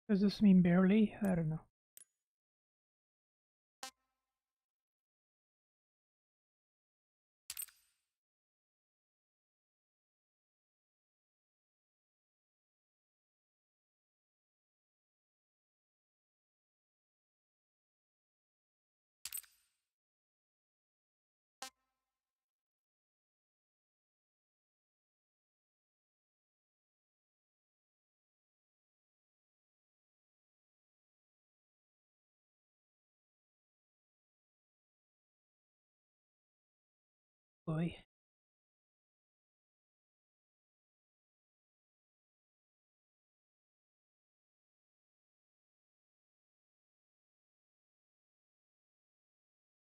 Does this mean barely? I don't know. Boy.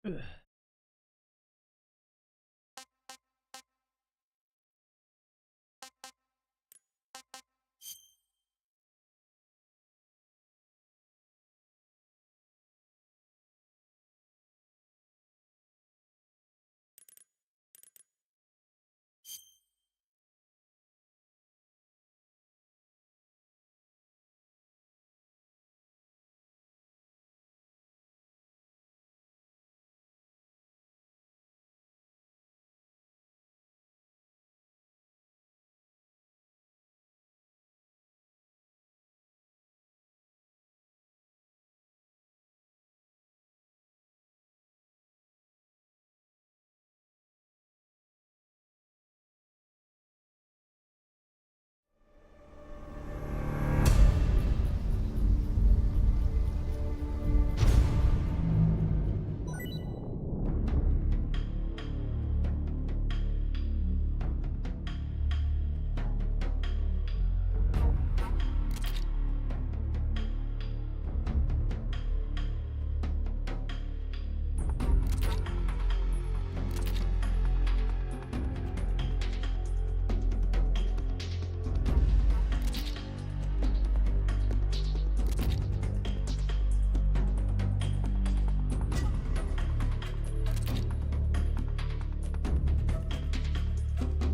Ugh.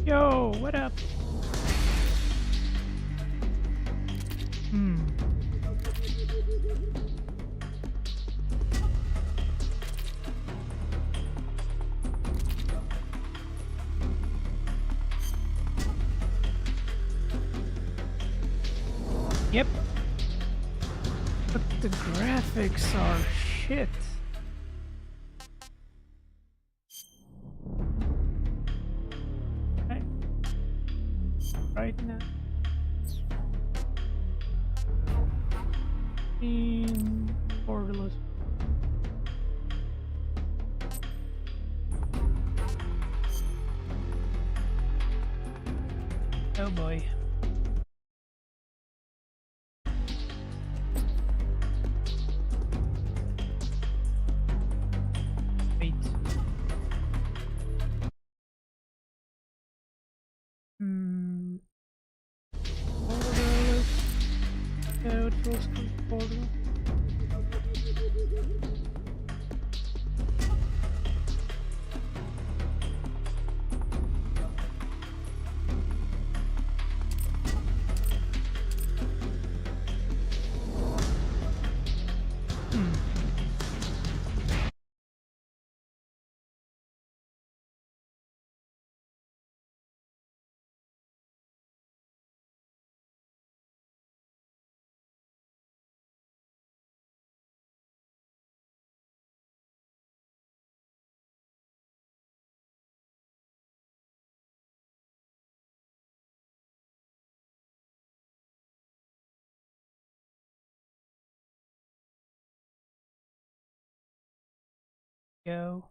Yo, what up? Hmm. Yep. But the graphics are shit. Right, right now. In borderless. Oh boy. Wait. Hmm. Borderless. Code full screen borderless. Hmm. Go.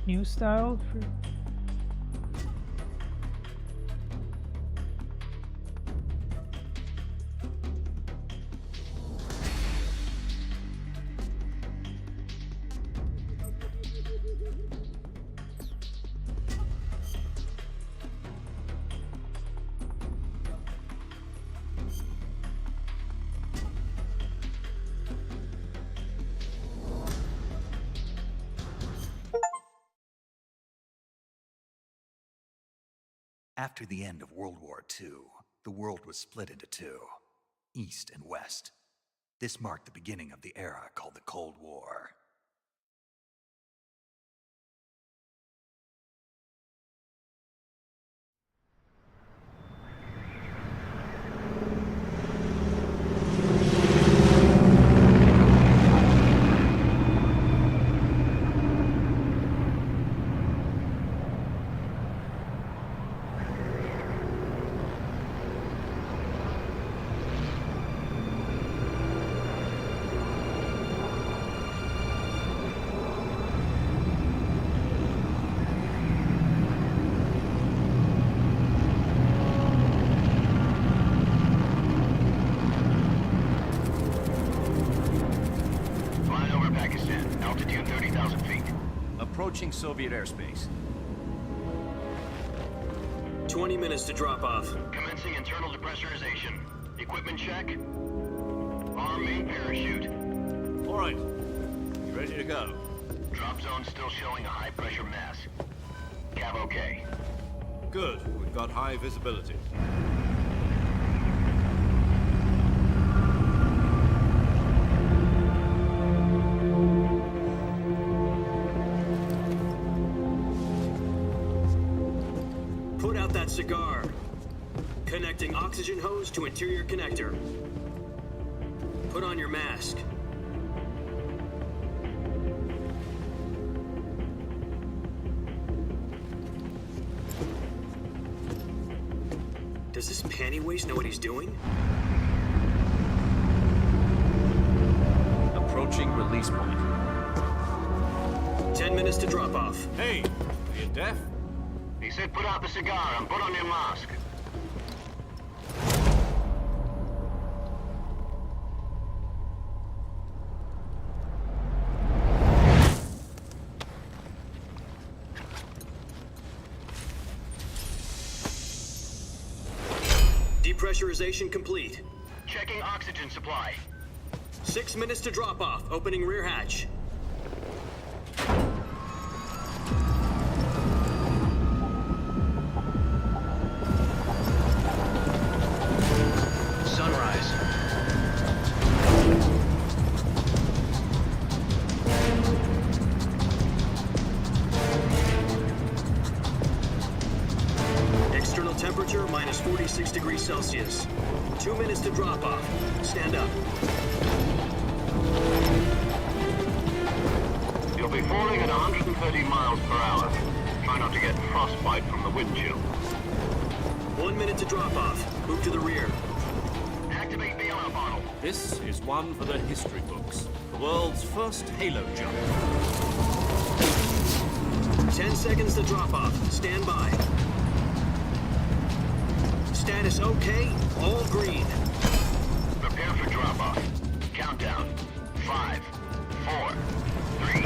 new style for. After the end of World War II, the world was split into two, East and West. This marked the beginning of the era called the Cold War. Approaching Soviet airspace. 20 minutes to drop off. Commencing internal depressurization. Equipment check. Arm main parachute. All right. You ready to go? Drop zone still showing a high pressure mass. Cav okay. Good. We've got high visibility. Put out that cigar. Connecting oxygen hose to interior connector. Put on your mask. Does this panty waste know what he's doing? Approaching release point. 10 minutes to drop off. Hey, are you deaf? He said put out the cigar and put on your mask. Depressurization complete. Checking oxygen supply. 6 minutes to drop off. Opening rear hatch. Sunrise. External temperature minus 46 degrees Celsius. 2 minutes to drop off. Stand up. You'll be falling at 130 miles per hour. Try not to get frostbite from the wind chill. 1 minute to drop off. Move to the rear. Activate the yellow bottle. This is one for the history books. The world's first halo jump. 10 seconds to drop off. Stand by. Status okay. All green. Prepare for drop off. Countdown. 5, 4, 3,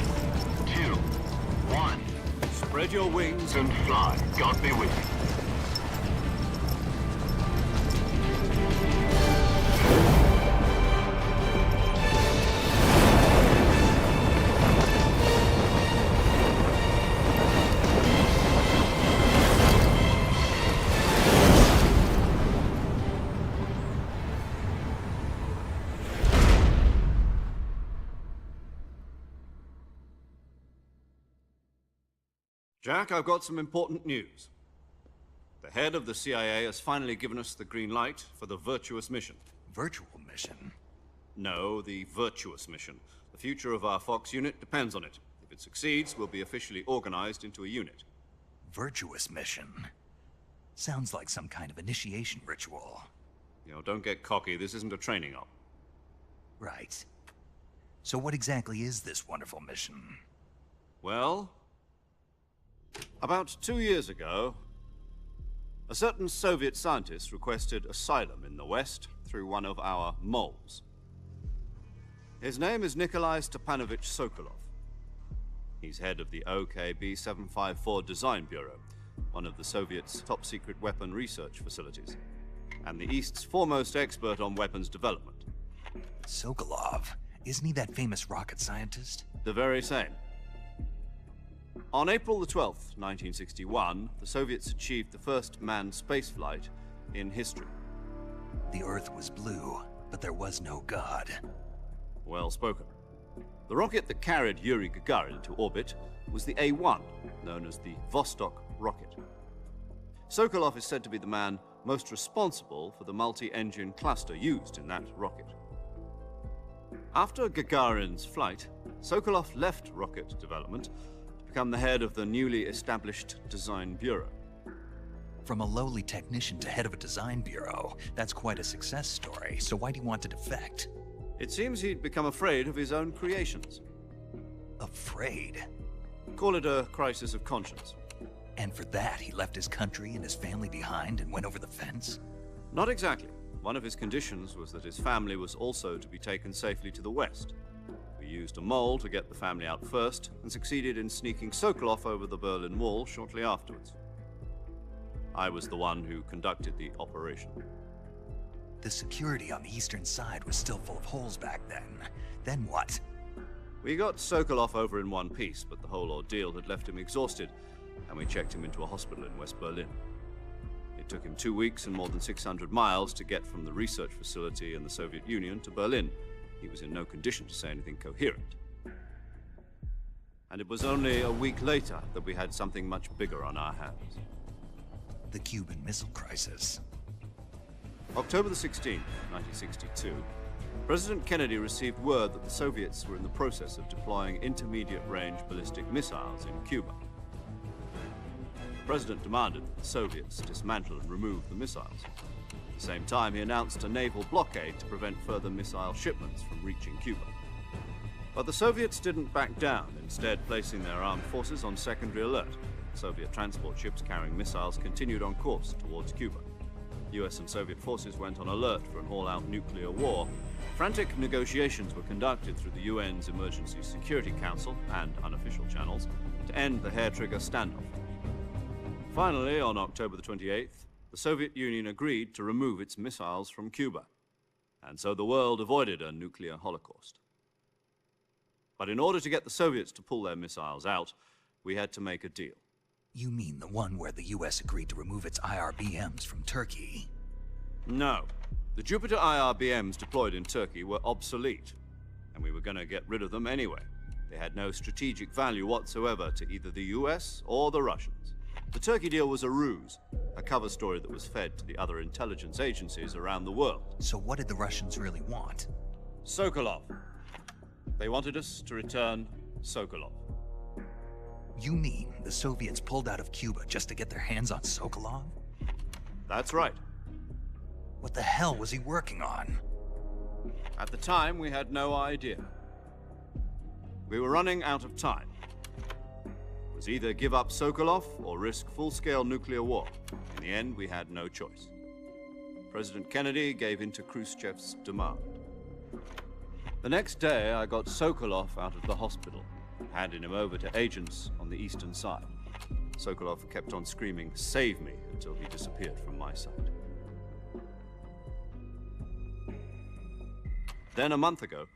2, 1. Spread your wings. And fly. God be with you. Jack, I've got some important news. The head of the CIA has finally given us the green light for the Virtuous mission. Virtual mission? No, the Virtuous mission. The future of our Fox unit depends on it. If it succeeds, we'll be officially organized into a unit. Virtuous mission? Sounds like some kind of initiation ritual. You know, don't get cocky. This isn't a training op. Right. So what exactly is this wonderful mission? Well, About 2 years ago, a certain Soviet scientist requested asylum in the West through one of our moles. His name is Nikolai Stepanovich Sokolov. He's head of the OKB-754 Design Bureau, one of the Soviets' top-secret weapon research facilities, and the East's foremost expert on weapons development. Sokolov, isn't he that famous rocket scientist? The very same. On April the 12th, 1961, the Soviets achieved the first manned spaceflight in history. The Earth was blue, but there was no God. Well spoken. The rocket that carried Yuri Gagarin into orbit was the A-1, known as the Vostok rocket. Sokolov is said to be the man most responsible for the multi-engine cluster used in that rocket. After Gagarin's flight, Sokolov left rocket development to become the head of the newly established Design Bureau. From a lowly technician to head of a design bureau, that's quite a success story, so why do you want to defect? It seems he'd become afraid of his own creations. Afraid? Call it a crisis of conscience. And for that, he left his country and his family behind and went over the fence? Not exactly. One of his conditions was that his family was also to be taken safely to the West. We used a mole to get the family out first, and succeeded in sneaking Sokolov over the Berlin Wall shortly afterwards. I was the one who conducted the operation. The security on the eastern side was still full of holes back then. Then what? We got Sokolov over in one piece, but the whole ordeal had left him exhausted, and we checked him into a hospital in West Berlin. It took him 2 weeks and more than 600 miles to get from the research facility in the Soviet Union to Berlin. He was in no condition to say anything coherent. And it was only a week later that we had something much bigger on our hands. The Cuban Missile Crisis. October the 16th, 1962, President Kennedy received word that the Soviets were in the process of deploying intermediate-range ballistic missiles in Cuba. The President demanded that the Soviets dismantle and remove the missiles. At the same time, he announced a naval blockade to prevent further missile shipments from reaching Cuba. But the Soviets didn't back down, instead placing their armed forces on secondary alert. Soviet transport ships carrying missiles continued on course towards Cuba. US and Soviet forces went on alert for an all-out nuclear war. Frantic negotiations were conducted through the UN's Emergency Security Council and unofficial channels to end the hair-trigger standoff. Finally, on October the 28th, the Soviet Union agreed to remove its missiles from Cuba, and so the world avoided a nuclear holocaust. But in order to get the Soviets to pull their missiles out, we had to make a deal. You mean the one where the US agreed to remove its IRBMs from Turkey? No. The Jupiter IRBMs deployed in Turkey were obsolete, and we were going to get rid of them anyway. They had no strategic value whatsoever to either the US or the Russians. The Turkey deal was a ruse, a cover story that was fed to the other intelligence agencies around the world. So what did the Russians really want? Sokolov. They wanted us to return Sokolov. You mean the Soviets pulled out of Cuba just to get their hands on Sokolov? That's right. What the hell was he working on? At the time, we had no idea. We were running out of time. It was either give up Sokolov or risk full-scale nuclear war. In the end, we had no choice. President Kennedy gave in to Khrushchev's demand. The next day, I got Sokolov out of the hospital, handing him over to agents on the eastern side. Sokolov kept on screaming, "Save me," until he disappeared from my sight. Then a month ago,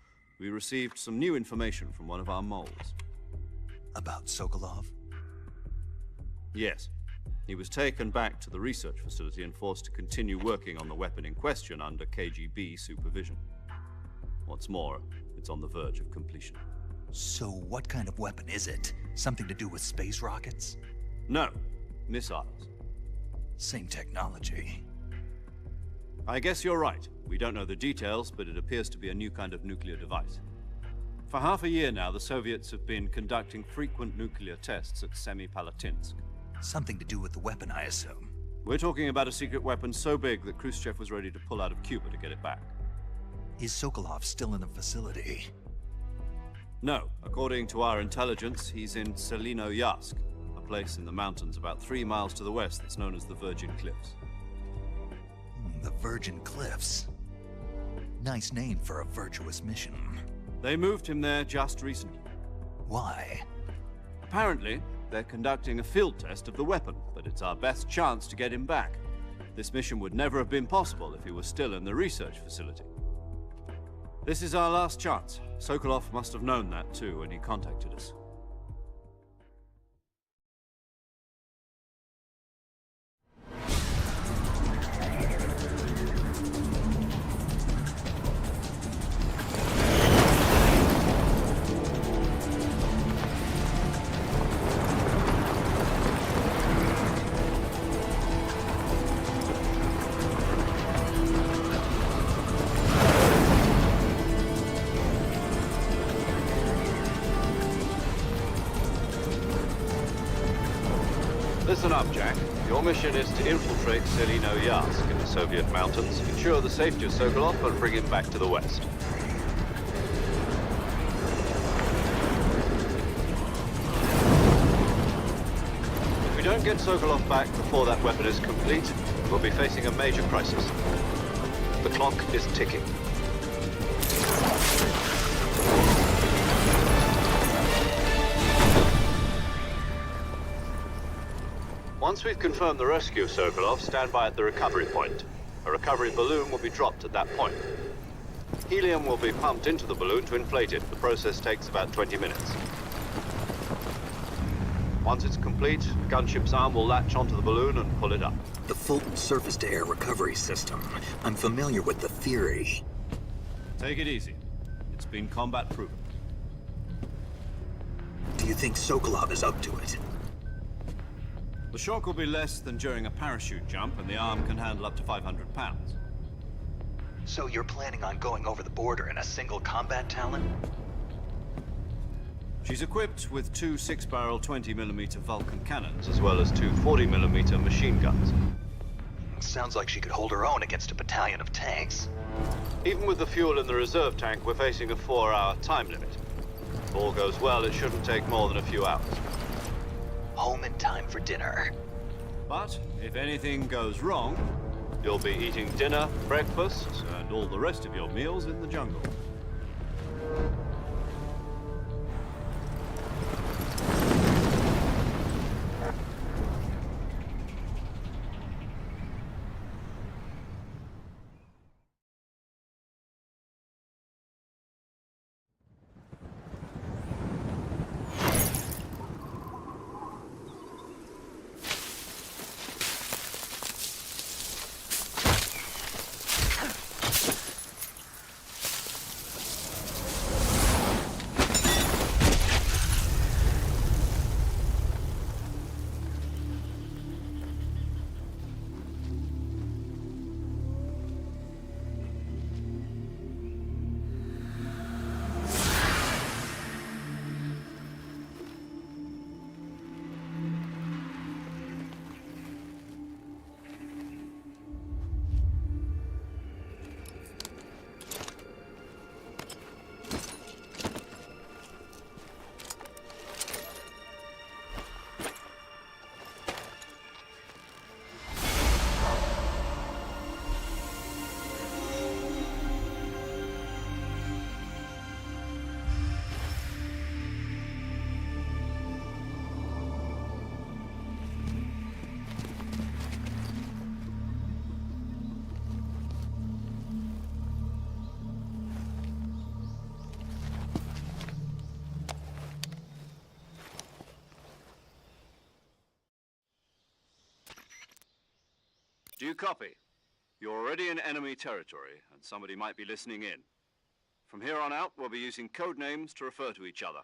we received some new information from one of our moles. About Sokolov? Yes. He was taken back to the research facility and forced to continue working on the weapon in question under KGB supervision. What's more, it's on the verge of completion. So what kind of weapon is it? Something to do with space rockets? No, missiles. Same technology. I guess you're right. We don't know the details, but it appears to be a new kind of nuclear device. For half a year now, the Soviets have been conducting frequent nuclear tests at Semipalatinsk. Something to do with the weapon, I assume. We're talking about a secret weapon so big that Khrushchev was ready to pull out of Cuba to get it back. Is Sokolov still in the facility? No. According to our intelligence, he's in Selinoyarsk, a place in the mountains about 3 miles to the west that's known as the Virgin Cliffs. The Virgin Cliffs. Nice name for a virtuous mission. They moved him there just recently. Why? Apparently, they're conducting a field test of the weapon, but it's our best chance to get him back. This mission would never have been possible if he was still in the research facility. This is our last chance. Sokolov must have known that too when he contacted us. Listen up, Jack. Your mission is to infiltrate Selino-Yarsk in the Soviet mountains, ensure the safety of Sokolov, and bring him back to the west. If we don't get Sokolov back before that weapon is complete, we'll be facing a major crisis. The clock is ticking. Once we've confirmed the rescue of Sokolov, stand by at the recovery point. A recovery balloon will be dropped at that point. Helium will be pumped into the balloon to inflate it. The process takes about 20 minutes. Once it's complete, the gunship's arm will latch onto the balloon and pull it up. The Fulton surface-to-air recovery system. I'm familiar with the theory. Take it easy. It's been combat-proven. Do you think Sokolov is up to it? The shock will be less than during a parachute jump, and the arm can handle up to 500 pounds. So you're planning on going over the border in a single combat Talon? She's equipped with 2 6-barrel 20mm Vulcan cannons, as well as 2 40mm machine guns. Sounds like she could hold her own against a battalion of tanks. Even with the fuel in the reserve tank, we're facing a 4-hour time limit. If all goes well, it shouldn't take more than a few hours. Home in time for dinner. But if anything goes wrong, you'll be eating dinner, breakfast, and all the rest of your meals in the jungle. Do you copy? You're already in enemy territory, and somebody might be listening in. From here on out, we'll be using code names to refer to each other.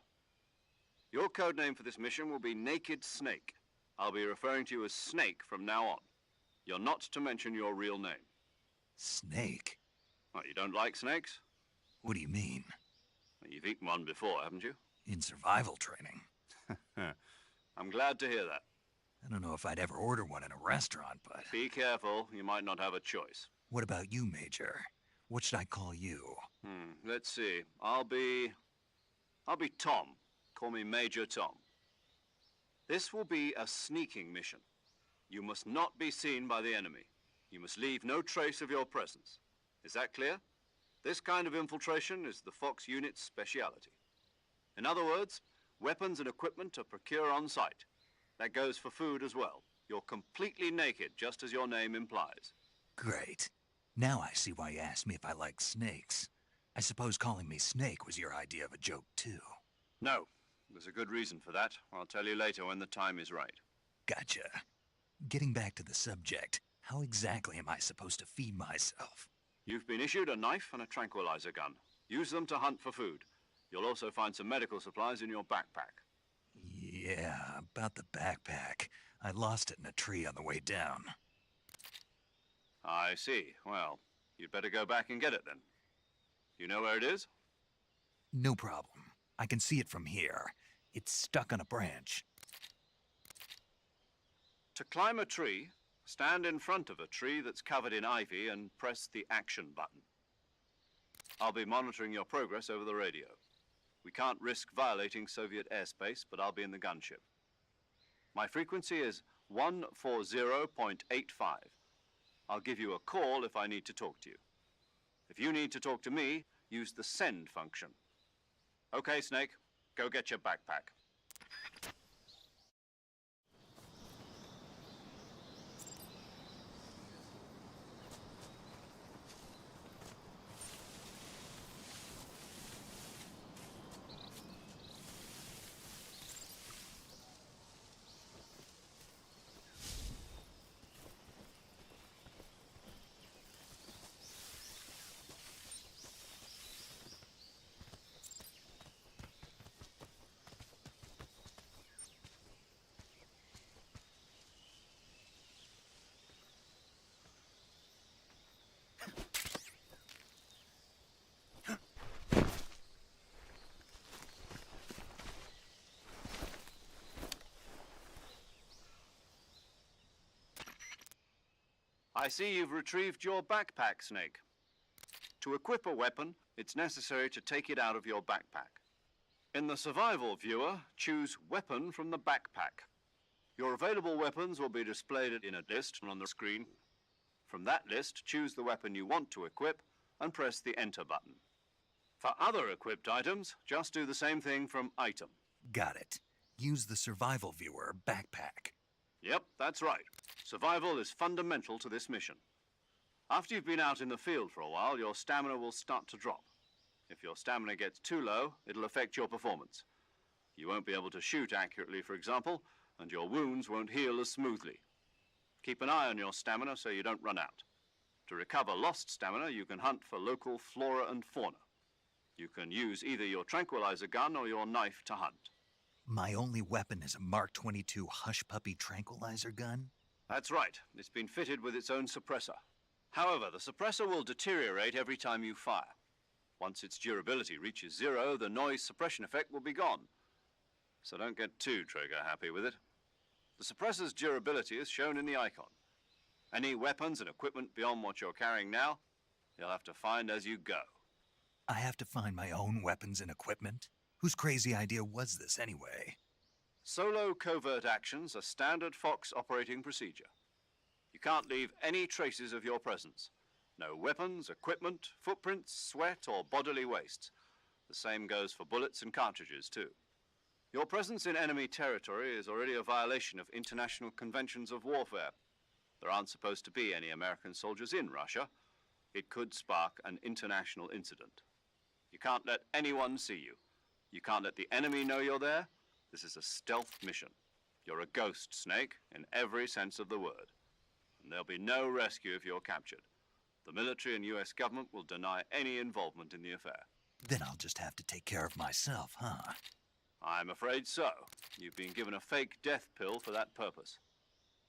Your code name for this mission will be Naked Snake. I'll be referring to you as Snake from now on. You're not to mention your real name. Snake? What, you don't like snakes? What do you mean? Well, you've eaten one before, haven't you? In survival training. I'm glad to hear that. I don't know if I'd ever order one in a restaurant, but... Be careful, you might not have a choice. What about you, Major? What should I call you? Let's see. I'll be Tom. Call me Major Tom. This will be a sneaking mission. You must not be seen by the enemy. You must leave no trace of your presence. Is that clear? This kind of infiltration is the Fox unit's speciality. In other words, weapons and equipment are procured on site. That goes for food as well. You're completely naked, just as your name implies. Great. Now I see why you asked me if I like snakes. I suppose calling me Snake was your idea of a joke, too. No, there's a good reason for that. I'll tell you later when the time is right. Gotcha. Getting back to the subject, how exactly am I supposed to feed myself? You've been issued a knife and a tranquilizer gun. Use them to hunt for food. You'll also find some medical supplies in your backpack. Yeah, about the backpack. I lost it in a tree on the way down. I see. Well, you'd better go back and get it then. You know where it is? No problem. I can see it from here. It's stuck on a branch. To climb a tree, stand in front of a tree that's covered in ivy and press the action button. I'll be monitoring your progress over the radio. We can't risk violating Soviet airspace, but I'll be in the gunship. My frequency is 140.85. I'll give you a call if I need to talk to you. If you need to talk to me, use the send function. Okay, Snake, go get your backpack. I see you've retrieved your backpack, Snake. To equip a weapon, it's necessary to take it out of your backpack. In the survival viewer, choose Weapon from the backpack. Your available weapons will be displayed in a list on the screen. From that list, choose the weapon you want to equip and press the Enter button. For other equipped items, just do the same thing from Item. Got it. Use the survival viewer backpack. Yep, that's right. Survival is fundamental to this mission. After you've been out in the field for a while, your stamina will start to drop. If your stamina gets too low, it'll affect your performance. You won't be able to shoot accurately, for example, and your wounds won't heal as smoothly. Keep an eye on your stamina so you don't run out. To recover lost stamina, you can hunt for local flora and fauna. You can use either your tranquilizer gun or your knife to hunt. My only weapon is a Mark 22 Hush Puppy tranquilizer gun? That's right. It's been fitted with its own suppressor. However, the suppressor will deteriorate every time you fire. Once its durability reaches 0, the noise suppression effect will be gone. So don't get too trigger-happy with it. The suppressor's durability is shown in the icon. Any weapons and equipment beyond what you're carrying now, you'll have to find as you go. I have to find my own weapons and equipment? Whose crazy idea was this, anyway? Solo covert actions are standard Fox operating procedure. You can't leave any traces of your presence. No weapons, equipment, footprints, sweat, or bodily waste. The same goes for bullets and cartridges, too. Your presence in enemy territory is already a violation of international conventions of warfare. There aren't supposed to be any American soldiers in Russia. It could spark an international incident. You can't let anyone see you. You can't let the enemy know you're there. This is a stealth mission. You're a ghost, Snake, in every sense of the word. And there'll be no rescue if you're captured. The military and US government will deny any involvement in the affair. Then I'll just have to take care of myself, huh? I'm afraid so. You've been given a fake death pill for that purpose.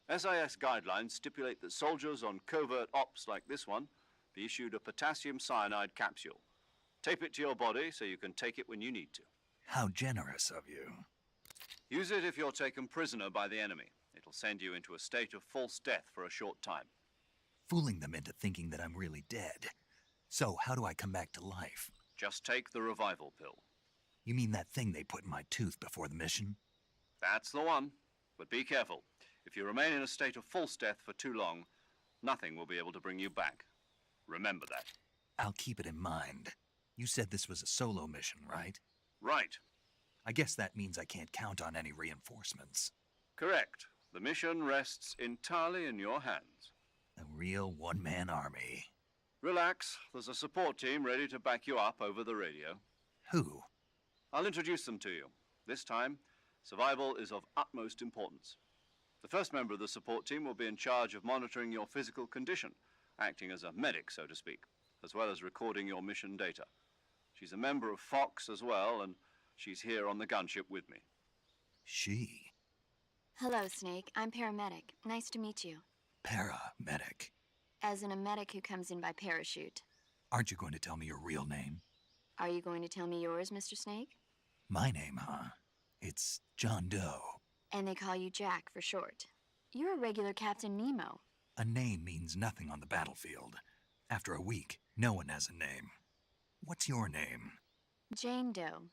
SIS guidelines stipulate that soldiers on covert ops like this one be issued a potassium cyanide capsule. Tape it to your body so you can take it when you need to. How generous of you. Use it if you're taken prisoner by the enemy. It'll send you into a state of false death for a short time. Fooling them into thinking that I'm really dead. So, how do I come back to life? Just take the revival pill. You mean that thing they put in my tooth before the mission? That's the one. But be careful. If you remain in a state of false death for too long, nothing will be able to bring you back. Remember that. I'll keep it in mind. You said this was a solo mission, right? Right. I guess that means I can't count on any reinforcements. Correct. The mission rests entirely in your hands. A real one-man army. Relax. There's a support team ready to back you up over the radio. Who? I'll introduce them to you. This time, survival is of utmost importance. The first member of the support team will be in charge of monitoring your physical condition, acting as a medic, so to speak, as well as recording your mission data. She's a member of Fox as well, and she's here on the gunship with me. She. Hello, Snake. I'm paramedic. Nice to meet you. Paramedic. As in a medic who comes in by parachute. Aren't you going to tell me your real name? Are you going to tell me yours, Mr. Snake? My name, huh? It's John Doe. And they call you Jack for short. You're a regular Captain Nemo. A name means nothing on the battlefield. After a week, no one has a name. What's your name? Jane Doe.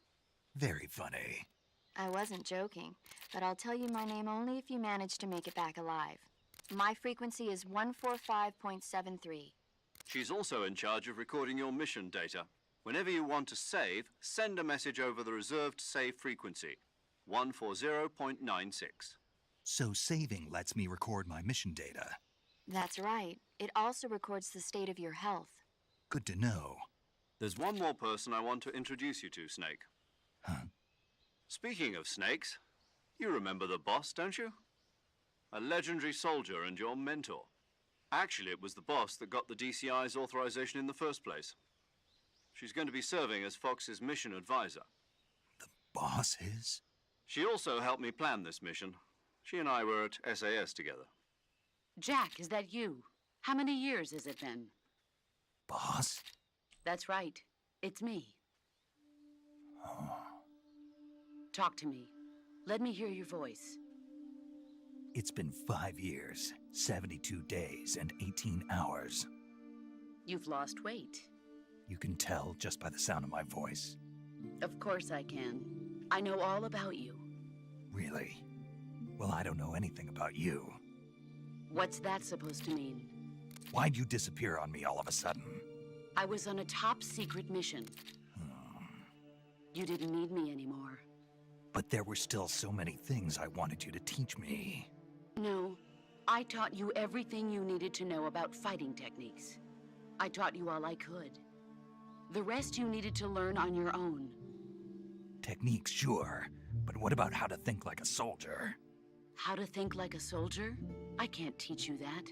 Very funny. I wasn't joking, but I'll tell you my name only if you manage to make it back alive. My frequency is 145.73. She's also in charge of recording your mission data. Whenever you want to save, send a message over the reserved save frequency, 140.96. So saving lets me record my mission data. That's right. It also records the state of your health. Good to know. There's one more person I want to introduce you to, Snake. Huh? Speaking of snakes, you remember the boss, don't you? A legendary soldier and your mentor. Actually, it was the boss that got the DCI's authorization in the first place. She's going to be serving as Fox's mission advisor. The boss is? She also helped me plan this mission. She and I were at SAS together. Jack, is that you? How many years has it been? Boss? That's right. It's me. Oh. Talk to me. Let me hear your voice. It's been 5 years, 72 days, and 18 hours. You've lost weight. You can tell just by the sound of my voice. Of course I can. I know all about you. Really? Well, I don't know anything about you. What's that supposed to mean? Why'd you disappear on me all of a sudden? I was on a top-secret mission. You didn't need me anymore. But there were still so many things I wanted you to teach me. No, I taught you everything you needed to know about fighting techniques. I taught you all I could. The rest you needed to learn on your own. Techniques, sure. But what about how to think like a soldier? How to think like a soldier? I can't teach you that.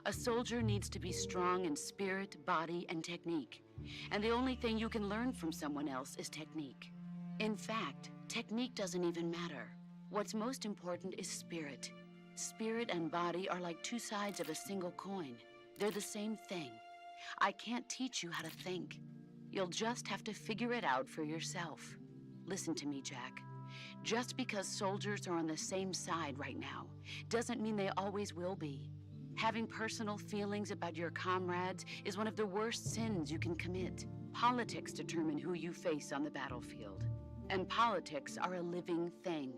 A soldier needs to be strong in spirit, body, and technique. And the only thing you can learn from someone else is technique. In fact, technique doesn't even matter. What's most important is spirit. Spirit and body are like two sides of a single coin. They're the same thing. I can't teach you how to think. You'll just have to figure it out for yourself. Listen to me, Jack. Just because soldiers are on the same side right now doesn't mean they always will be. Having personal feelings about your comrades is one of the worst sins you can commit. Politics determine who you face on the battlefield. And politics are a living thing.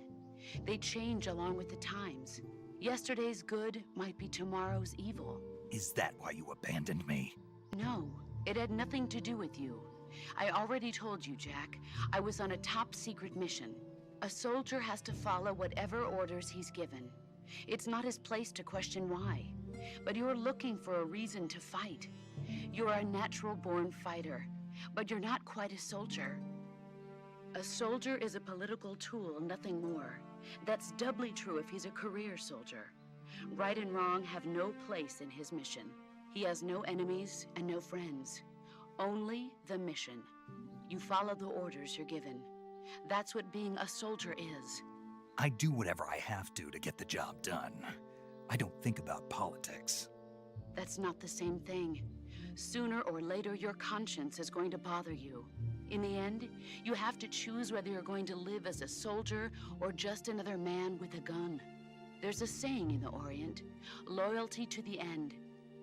They change along with the times. Yesterday's good might be tomorrow's evil. Is that why you abandoned me? No, it had nothing to do with you. I already told you, Jack. I was on a top-secret mission. A soldier has to follow whatever orders he's given. It's not his place to question why. But you're looking for a reason to fight. You're a natural-born fighter, but you're not quite a soldier. A soldier is a political tool, nothing more. That's doubly true if he's a career soldier. Right and wrong have no place in his mission. He has no enemies and no friends. Only the mission. You follow the orders you're given. That's what being a soldier is. I do whatever I have to get the job done. I don't think about politics. That's not the same thing. Sooner or later, your conscience is going to bother you. In the end, you have to choose whether you're going to live as a soldier or just another man with a gun. There's a saying in the Orient, loyalty to the end.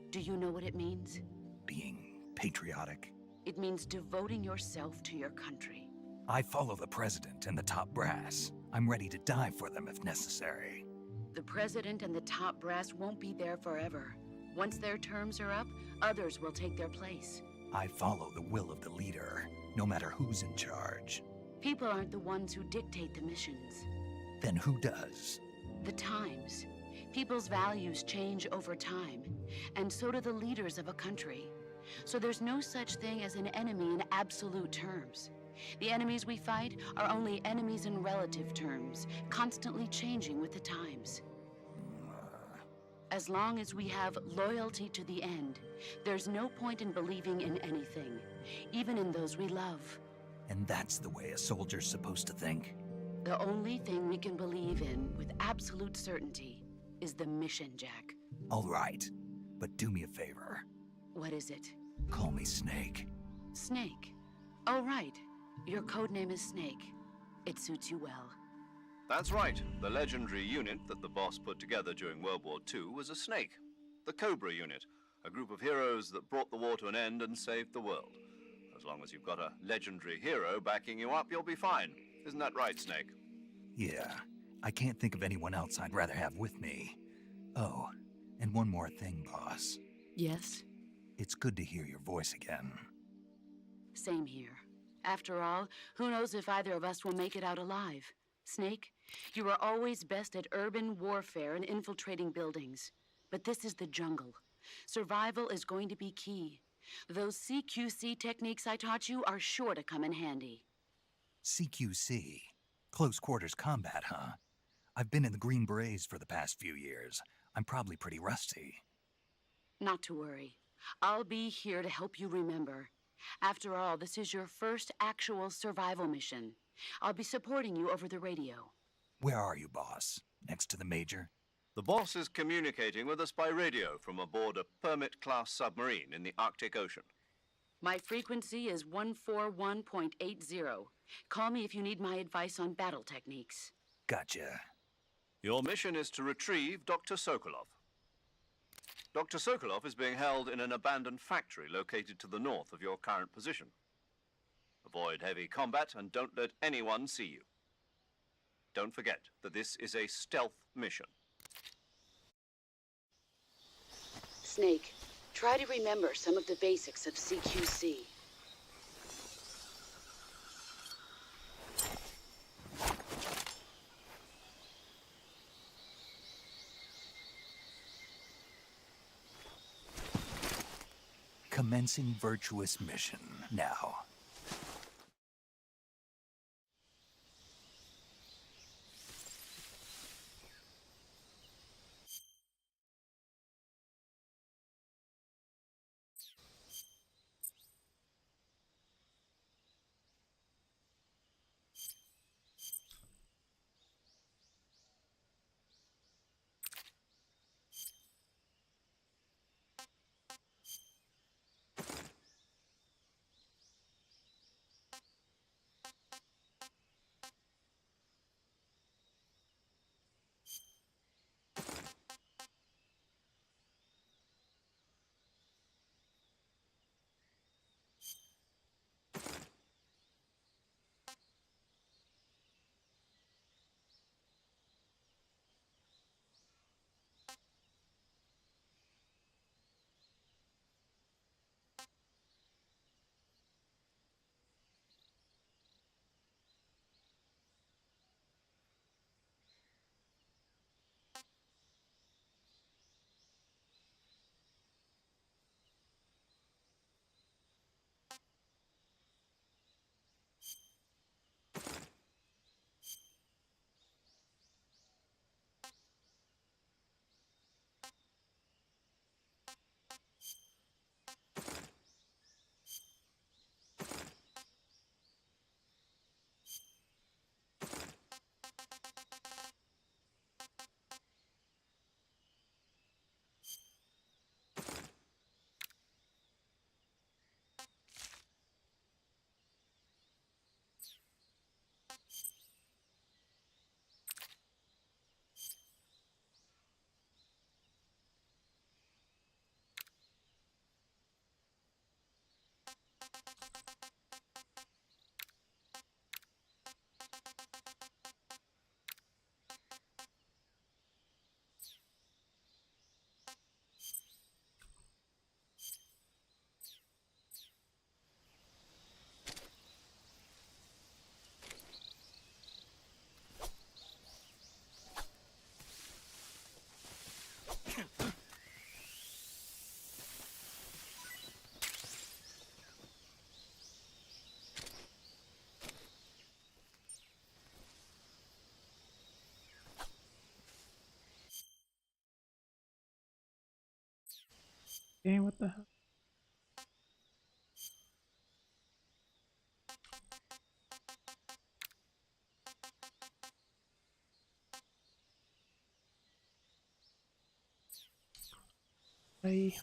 Do you know what it means? Being patriotic. It means devoting yourself to your country. I follow the president and the top brass. I'm ready to die for them if necessary. The president and the top brass won't be there forever. Once their terms are up, others will take their place. I follow the will of the leader, no matter who's in charge. People aren't the ones who dictate the missions. Then who does? The times. People's values change over time, and so do the leaders of a country. So there's no such thing as an enemy in absolute terms. The enemies we fight are only enemies in relative terms, constantly changing with the times. As long as we have loyalty to the end, there's no point in believing in anything, even in those we love. And that's the way a soldier's supposed to think? The only thing we can believe in with absolute certainty is the mission, Jack. All right, but do me a favor. What is it? Call me Snake. Snake. Oh, right. Your codename is Snake. It suits you well. That's right. The legendary unit that the boss put together during World War II was a snake. The Cobra unit, a group of heroes that brought the war to an end and saved the world. As long as you've got a legendary hero backing you up, you'll be fine. Isn't that right, Snake? Yeah, I can't think of anyone else I'd rather have with me. Oh, and one more thing, boss. Yes? It's good to hear your voice again. Same here. After all, who knows if either of us will make it out alive? Snake, you are always best at urban warfare and infiltrating buildings. But this is the jungle. Survival is going to be key. Those CQC techniques I taught you are sure to come in handy. CQC? Close quarters combat, huh? I've been in the Green Berets for the past few years. I'm probably pretty rusty. Not to worry. I'll be here to help you remember. After all, this is your first actual survival mission. I'll be supporting you over the radio. Where are you, boss? Next to the Major? The boss is communicating with us by radio from aboard a Permit-class submarine in the Arctic Ocean. My frequency is 141.80. Call me if you need my advice on battle techniques. Gotcha. Your mission is to retrieve Dr. Sokolov. Dr. Sokolov is being held in an abandoned factory located to the north of your current position. Avoid heavy combat and don't let anyone see you. Don't forget that this is a stealth mission. Snake, try to remember some of the basics of CQC. Commencing virtuous mission now. Okay, what the hell? I...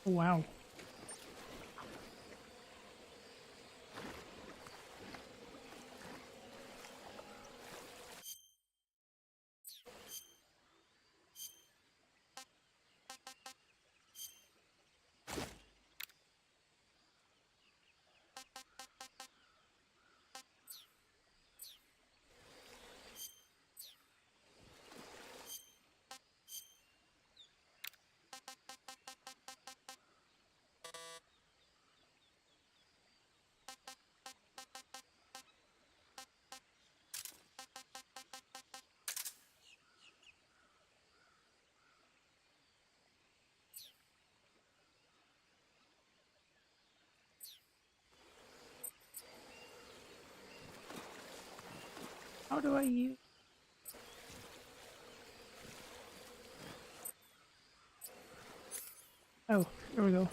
Oh, wow. How do I use... Oh, there we go.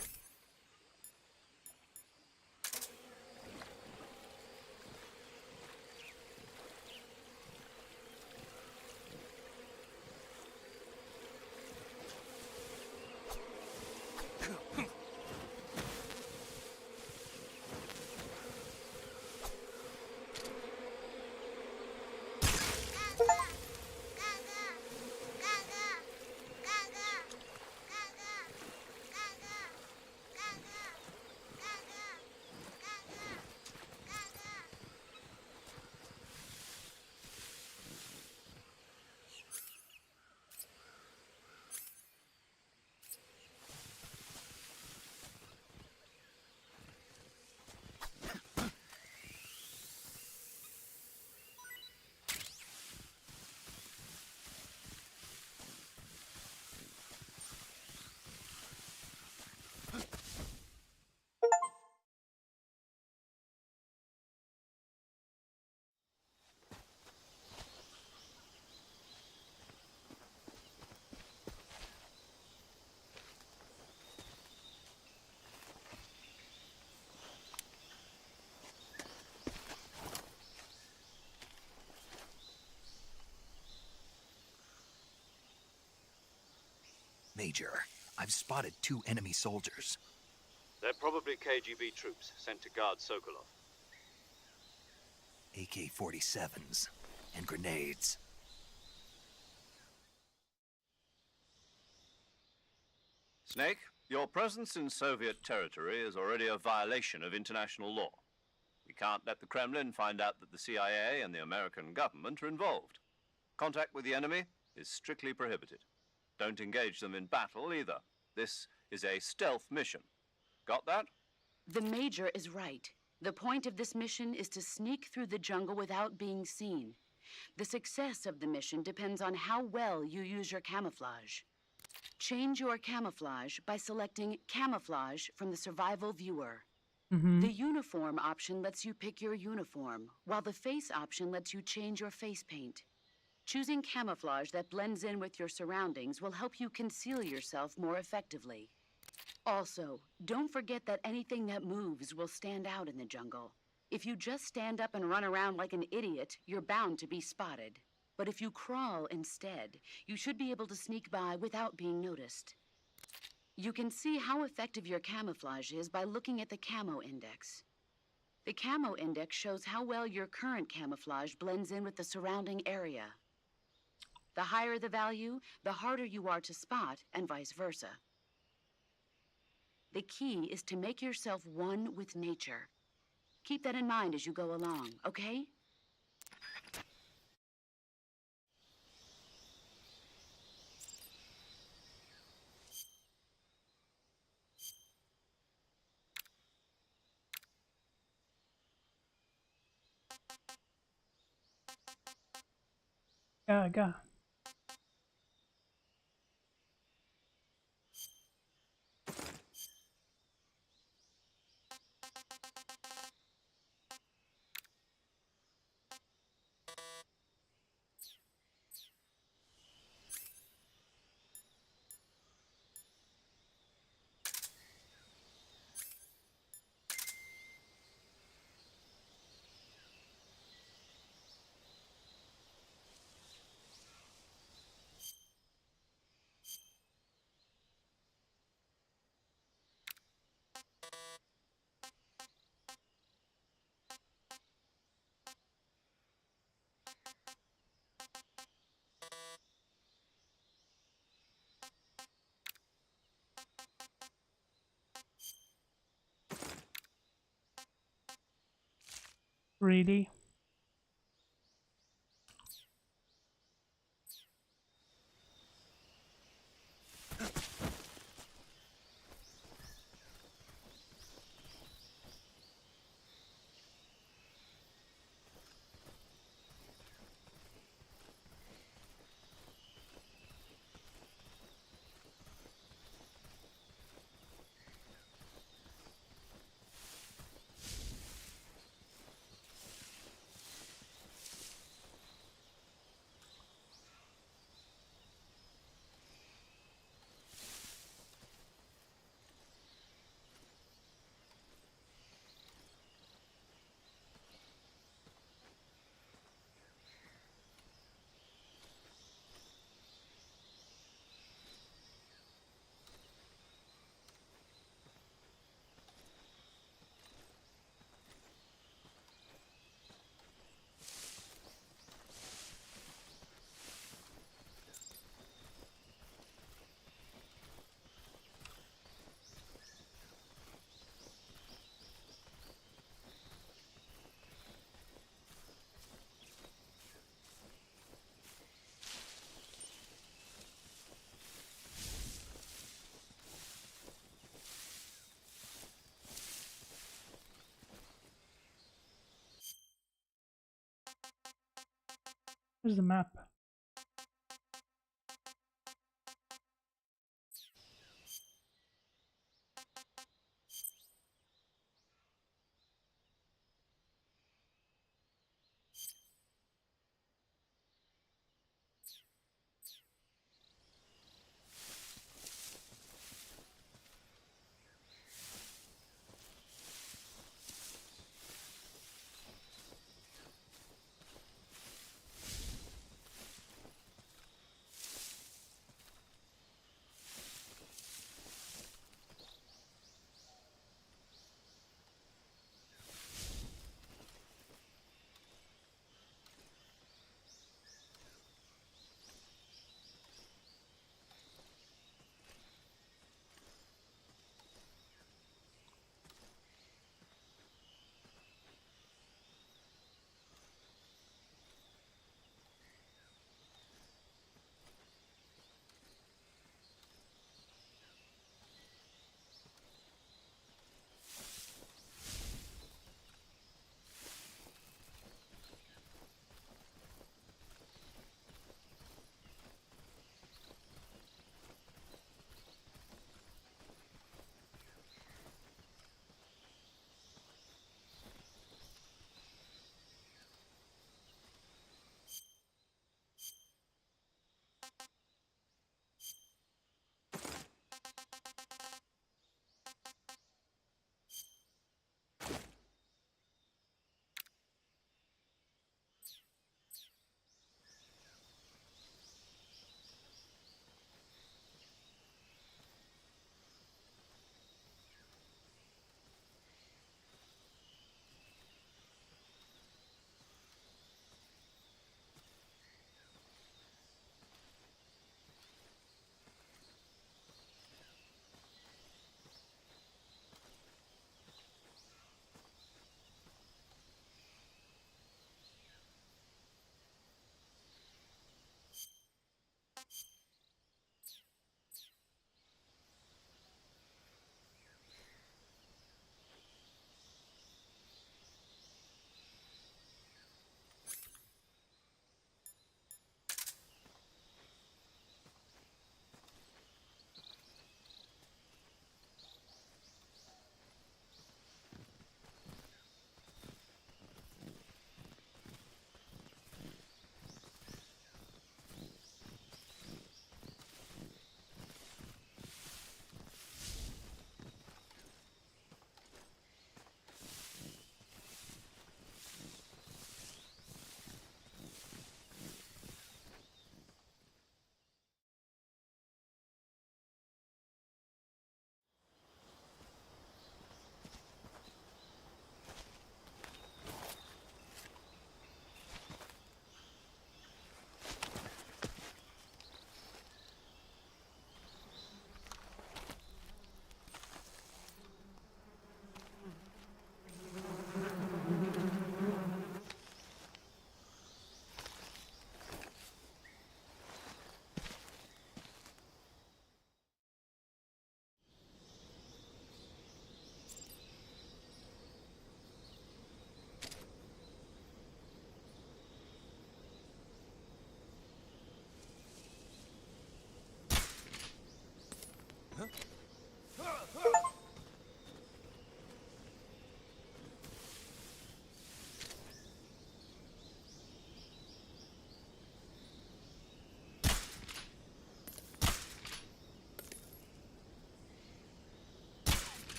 Major, I've spotted 2 enemy soldiers. They're probably KGB troops sent to guard Sokolov. AK-47s and grenades. Snake, your presence in Soviet territory is already a violation of international law. We can't let the Kremlin find out that the CIA and the American government are involved. Contact with the enemy is strictly prohibited. Don't engage them in battle either. This is a stealth mission. Got that? The Major is right. The point of this mission is to sneak through the jungle without being seen. The success of the mission depends on how well you use your camouflage. Change your camouflage by selecting Camouflage from the Survival Viewer. The uniform option lets you pick your uniform, while the face option lets you change your face paint. Choosing camouflage that blends in with your surroundings will help you conceal yourself more effectively. Also, don't forget that anything that moves will stand out in the jungle. If you just stand up and run around like an idiot, you're bound to be spotted. But if you crawl instead, you should be able to sneak by without being noticed. You can see how effective your camouflage is by looking at the camo index. The camo index shows how well your current camouflage blends in with the surrounding area. The higher the value, the harder you are to spot, and vice versa. The key is to make yourself one with nature. Keep that in mind as you go along, okay? Go. Really? Where's the map?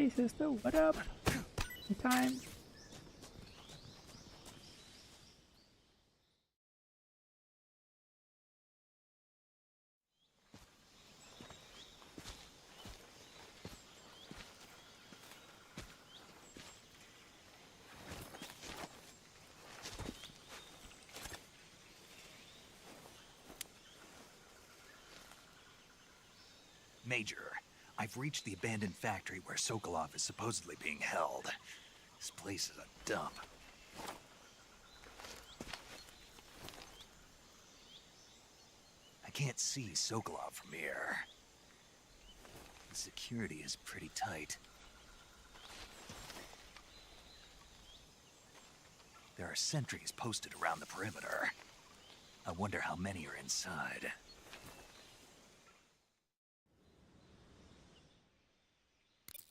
Hey sister, what up? Time. Major, I've reached the abandoned factory where Sokolov is supposedly being held. This place is a dump. I can't see Sokolov from here. The security is pretty tight. There are sentries posted around the perimeter. I wonder how many are inside.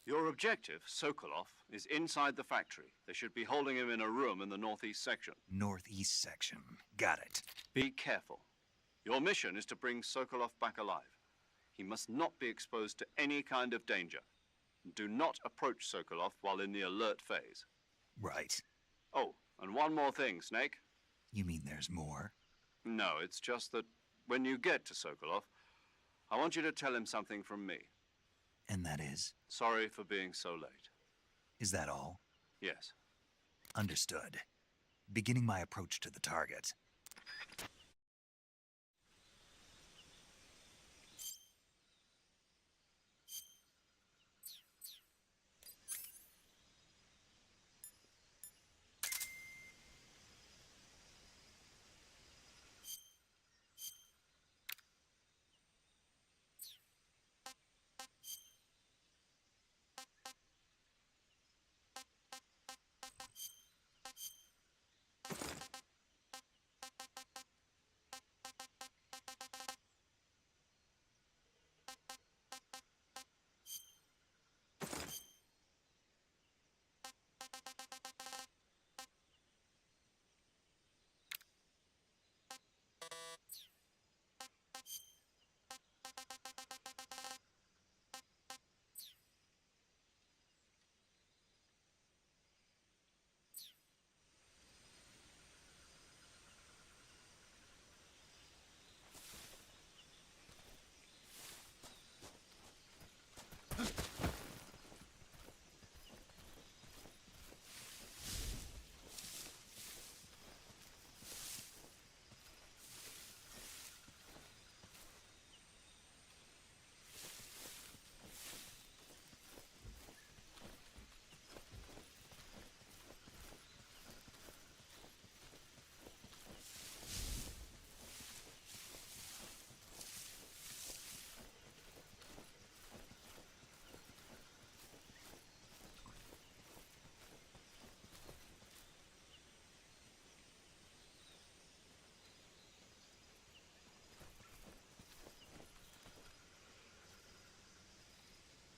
Your objective, Sokolov, is inside the factory. They should be holding him in a room in the northeast section. Northeast section. Got it. Be careful. Your mission is to bring Sokolov back alive. He must not be exposed to any kind of danger. Do not approach Sokolov while in the alert phase. Right. Oh, and one more thing, Snake. You mean there's more? No, it's just that when you get to Sokolov, I want you to tell him something from me. And that is? Sorry for being so late. Is that all? Yes. Understood. Beginning my approach to the target.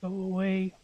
Go away.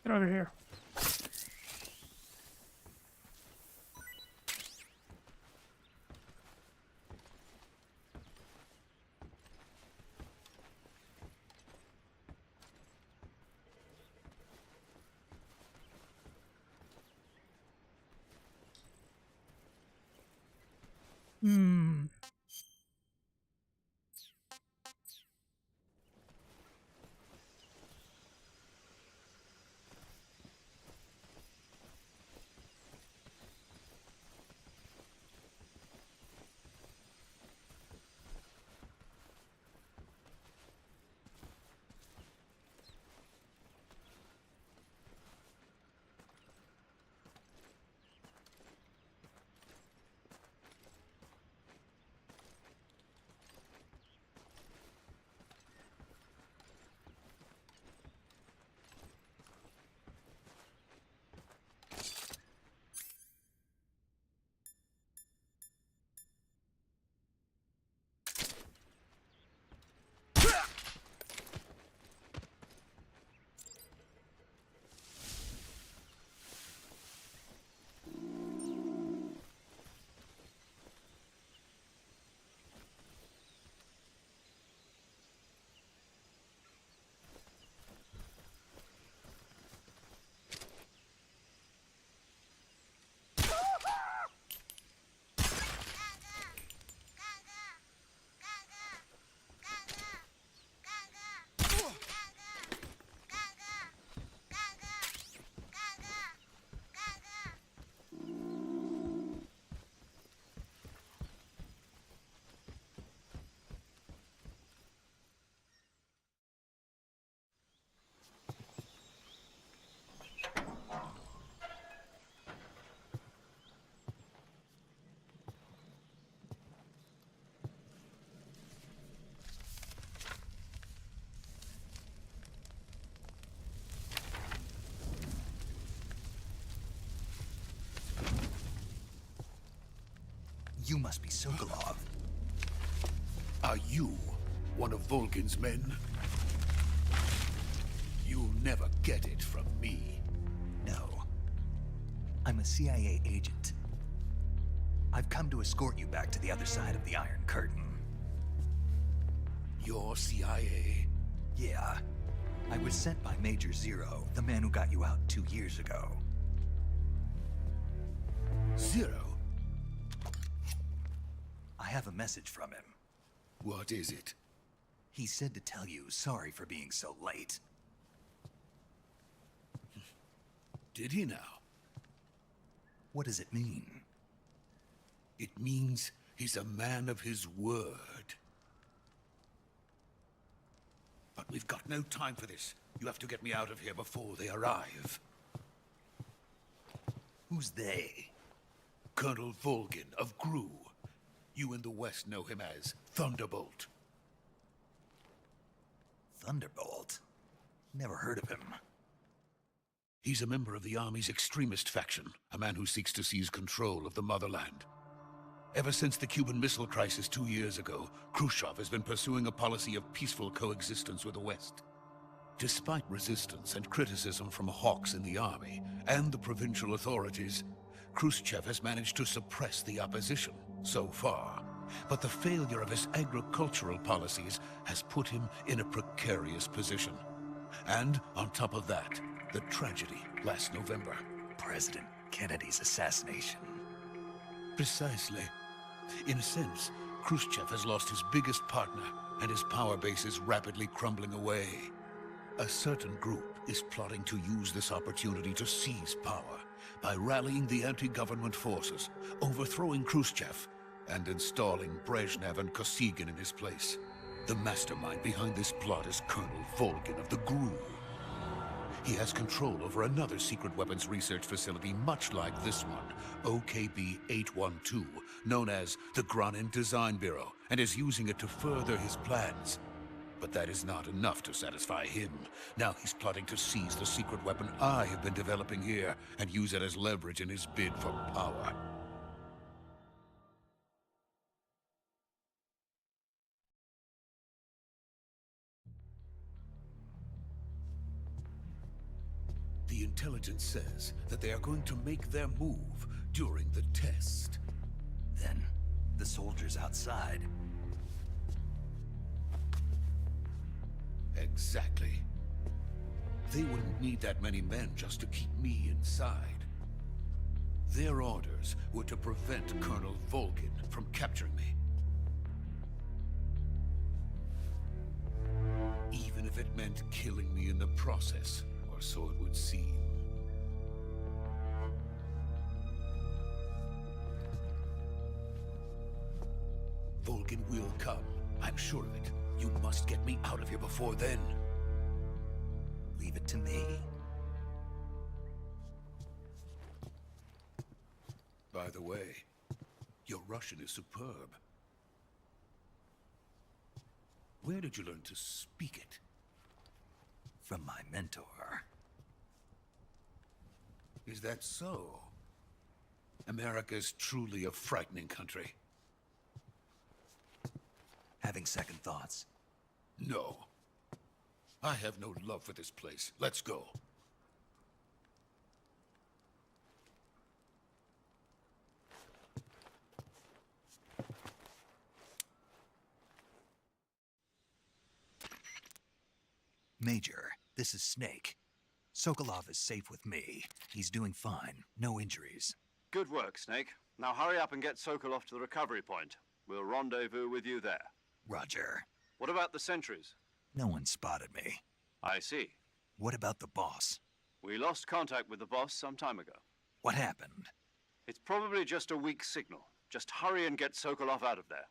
Get over here. Hmm. You must be Sokolov. Are you one of Volgin's men? You'll never get it from me. No. I'm a CIA agent. I've come to escort you back to the other side of the Iron Curtain. You're CIA? Yeah. I was sent by Major Zero, the man who got you out 2 years ago. Zero? I have a message from him. What is it? He said to tell you sorry for being so late. Did he now? What does it mean? It means he's a man of his word. But we've got no time for this. You have to get me out of here before they arrive. Who's they? Colonel Volgin of GRU. You in the West know him as Thunderbolt. Thunderbolt? Never heard of him. He's a member of the Army's extremist faction, a man who seeks to seize control of the motherland. Ever since the Cuban Missile Crisis 2 years ago, Khrushchev has been pursuing a policy of peaceful coexistence with the West. Despite resistance and criticism from hawks in the army and the provincial authorities, Khrushchev has managed to suppress the opposition so far. But the failure of his agricultural policies has put him in a precarious position. And on top of that, the tragedy last November. President Kennedy's assassination. Precisely. In a sense, Khrushchev has lost his biggest partner, and his power base is rapidly crumbling away. A certain group is plotting to use this opportunity to seize power by rallying the anti-government forces, overthrowing Khrushchev, and installing Brezhnev and Kosygin in his place. The mastermind behind this plot is Colonel Volgin of the GRU. He has control over another secret weapons research facility much like this one, OKB-812, known as the Granin Design Bureau, and is using it to further his plans. But that is not enough to satisfy him. Now he's plotting to seize the secret weapon I have been developing here and use it as leverage in his bid for power. The intelligence says that they are going to make their move during the test. Then, the soldiers outside. Exactly. They wouldn't need that many men just to keep me inside. Their orders were to prevent Colonel Volgin from capturing me. Even if it meant killing me in the process, or so it would seem. Volgin will come. I'm sure of it. You must get me out of here before then. Leave it to me. By the way, your Russian is superb. Where did you learn to speak it? From my mentor. Is that so? America's truly a frightening country. Having second thoughts. No. I have no love for this place. Let's go. Major, this is Snake. Sokolov is safe with me. He's doing fine. No injuries. Good work, Snake. Now hurry up and get Sokolov to the recovery point. We'll rendezvous with you there. Roger. What about the sentries? No one spotted me. I see. What about the boss? We lost contact with the boss some time ago. What happened? It's probably just a weak signal. Just hurry and get Sokolov out of there.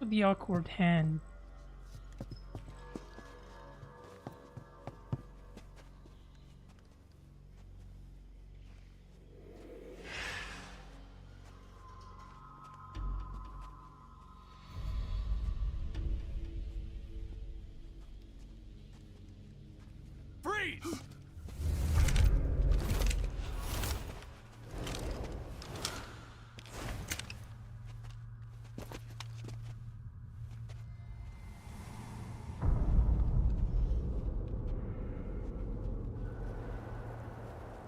The awkward hand. Freeze!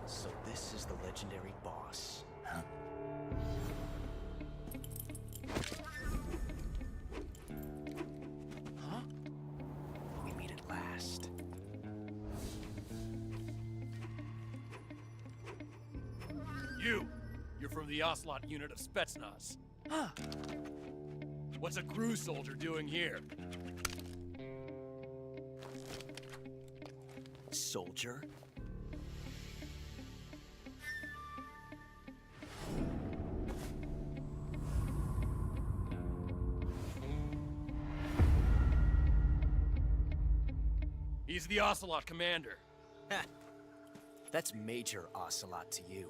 So this is the legendary boss. Huh? Huh? We meet at last. You're from the Ocelot unit of Spetsnaz. Huh. What's a crew soldier doing here? Soldier? He's the Ocelot commander. Heh. That's Major Ocelot to you.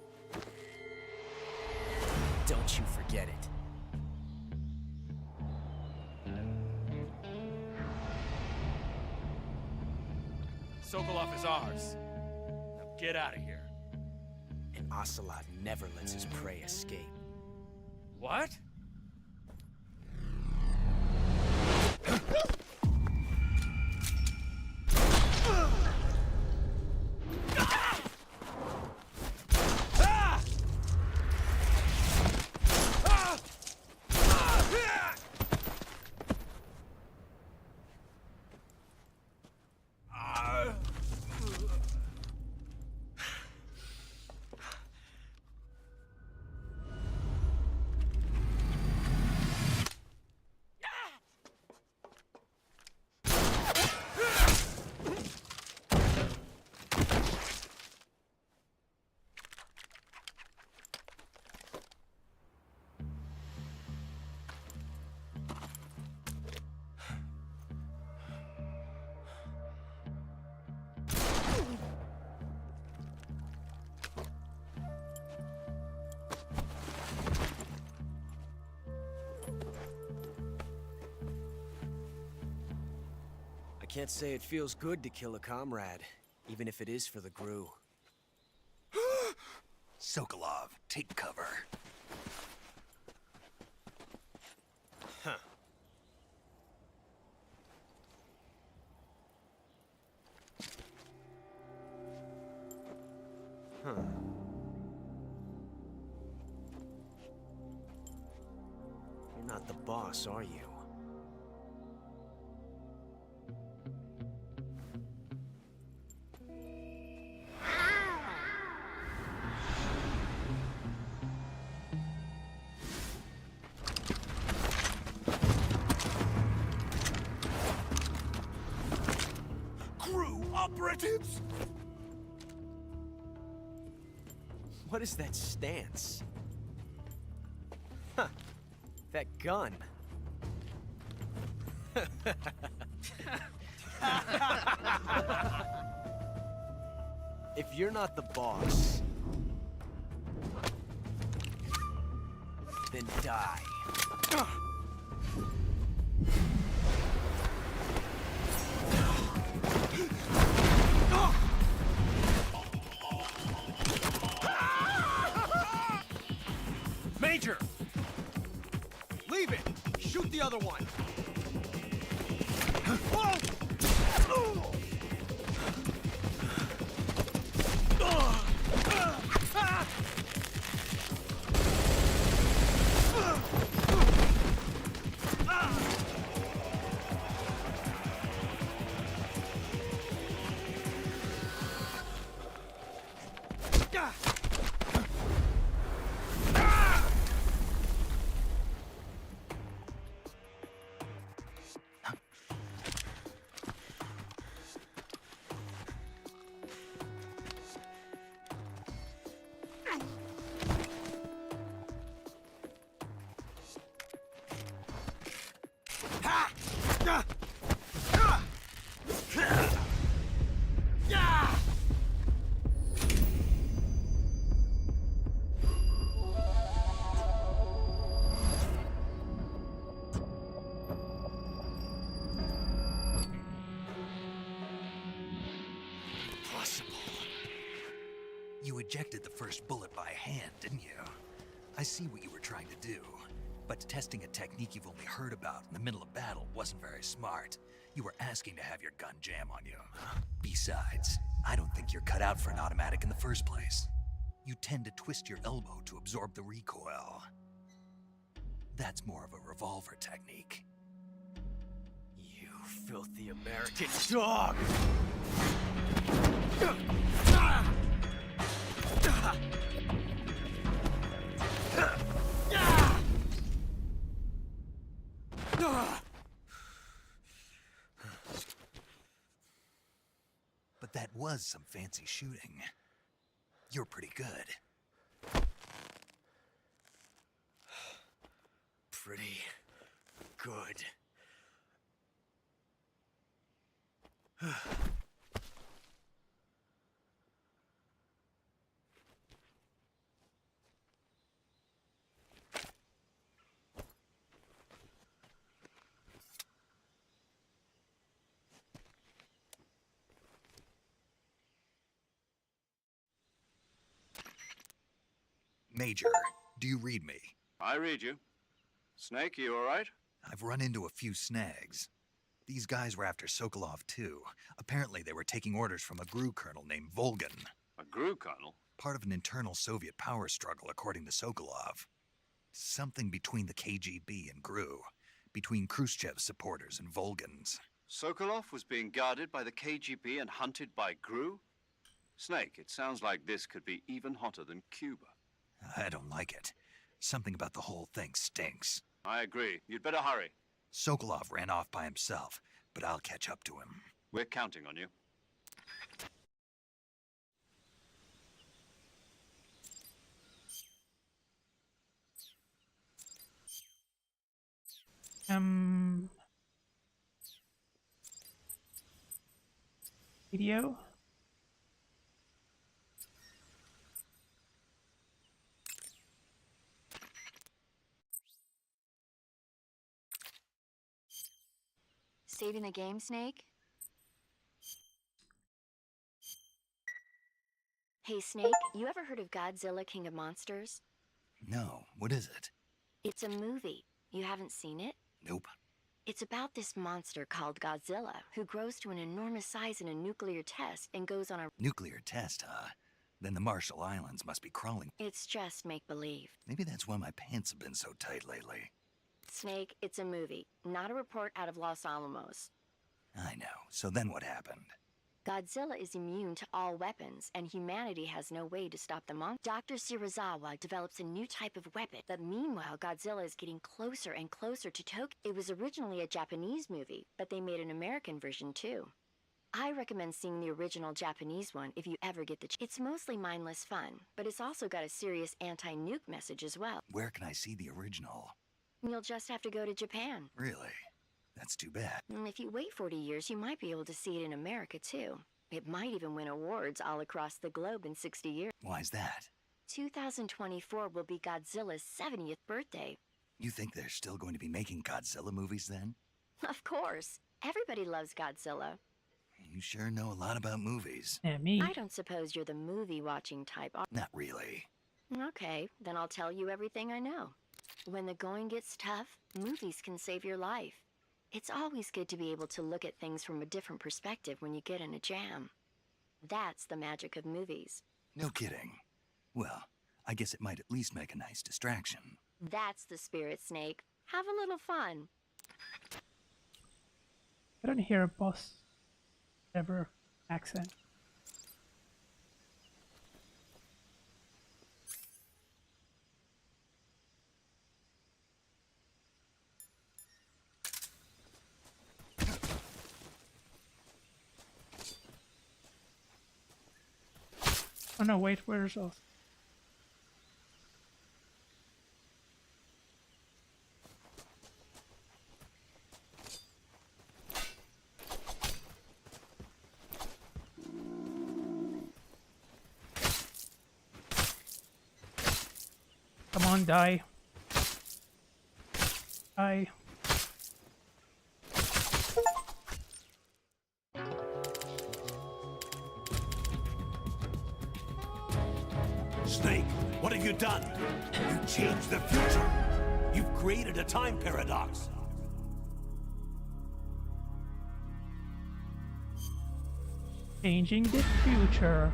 Don't you forget it. Sokolov is ours. Now get out of here. And Ocelot never lets his prey escape. What? can't say it feels good to kill a comrade, even if it is for the Gru. Sokolov, take cover. Huh. Huh. You're not the boss, are you? Crew operatives! What is that stance? Huh. That gun. If you're not the boss, then die. Major! Leave it! Shoot the other one! You ejected the first bullet by hand, didn't you? I see what you were trying to do. But testing a technique you've only heard about in the middle of battle wasn't very smart. You were asking to have your gun jam on you. Besides, I don't think you're cut out for an automatic in the first place. You tend to twist your elbow to absorb the recoil. That's more of a revolver technique. You filthy American dog! But that was some fancy shooting. You're pretty good. Pretty good. Major, do you read me? I read you. Snake, you all right? I've run into a few snags. These guys were after Sokolov too. Apparently they were taking orders from a GRU colonel named Volgin. A GRU colonel? Part of an internal Soviet power struggle, according to Sokolov. Something between the KGB and GRU. Between Khrushchev's supporters and Volgin's. Sokolov was being guarded by the KGB and hunted by GRU? Snake, it sounds like this could be even hotter than Cuba. I don't like it. Something about the whole thing stinks. I agree. You'd better hurry. Sokolov ran off by himself, but I'll catch up to him. We're counting on you. Video? Saving the game, Snake? Hey, Snake, you ever heard of Godzilla King of Monsters? No, what is it? It's a movie. You haven't seen it? Nope. It's about this monster called Godzilla, who grows to an enormous size in a nuclear test and goes on a... Nuclear test, huh? Then the Marshall Islands must be crawling. It's just make-believe. Maybe that's why my pants have been so tight lately. Snake, it's a movie, not a report out of Los Alamos. I know. So then what happened? Godzilla is immune to all weapons, and humanity has no way to stop the monster. Dr. Shirazawa develops a new type of weapon, but meanwhile, Godzilla is getting closer and closer to Tokyo. It was originally a Japanese movie, but they made an American version too. I recommend seeing the original Japanese one if you ever get the chance. It's mostly mindless fun, but it's also got a serious anti-nuke message as well. Where can I see the original? You'll just have to go to Japan. Really? That's too bad. And if you wait 40 years, you might be able to see it in America too. It might even win awards all across the globe in 60 years. Why's that? 2024 will be Godzilla's 70th birthday. You think they're still going to be making Godzilla movies then? Of course. Everybody loves Godzilla. You sure know a lot about movies. Yeah, me. I don't suppose you're the movie-watching type. Not really. Okay, then I'll tell you everything I know. When the going gets tough, movies can save your life. It's always good to be able to look at things from a different perspective when you get in a jam. That's the magic of movies. No kidding. Well, I guess it might at least make a nice distraction. That's the spirit, Snake. Have a little fun. I don't hear a boss ever accent. Oh no, wait, where's us? Come on, die. Die. Snake, what have you done? You changed the future. You've created a time paradox. Changing the future.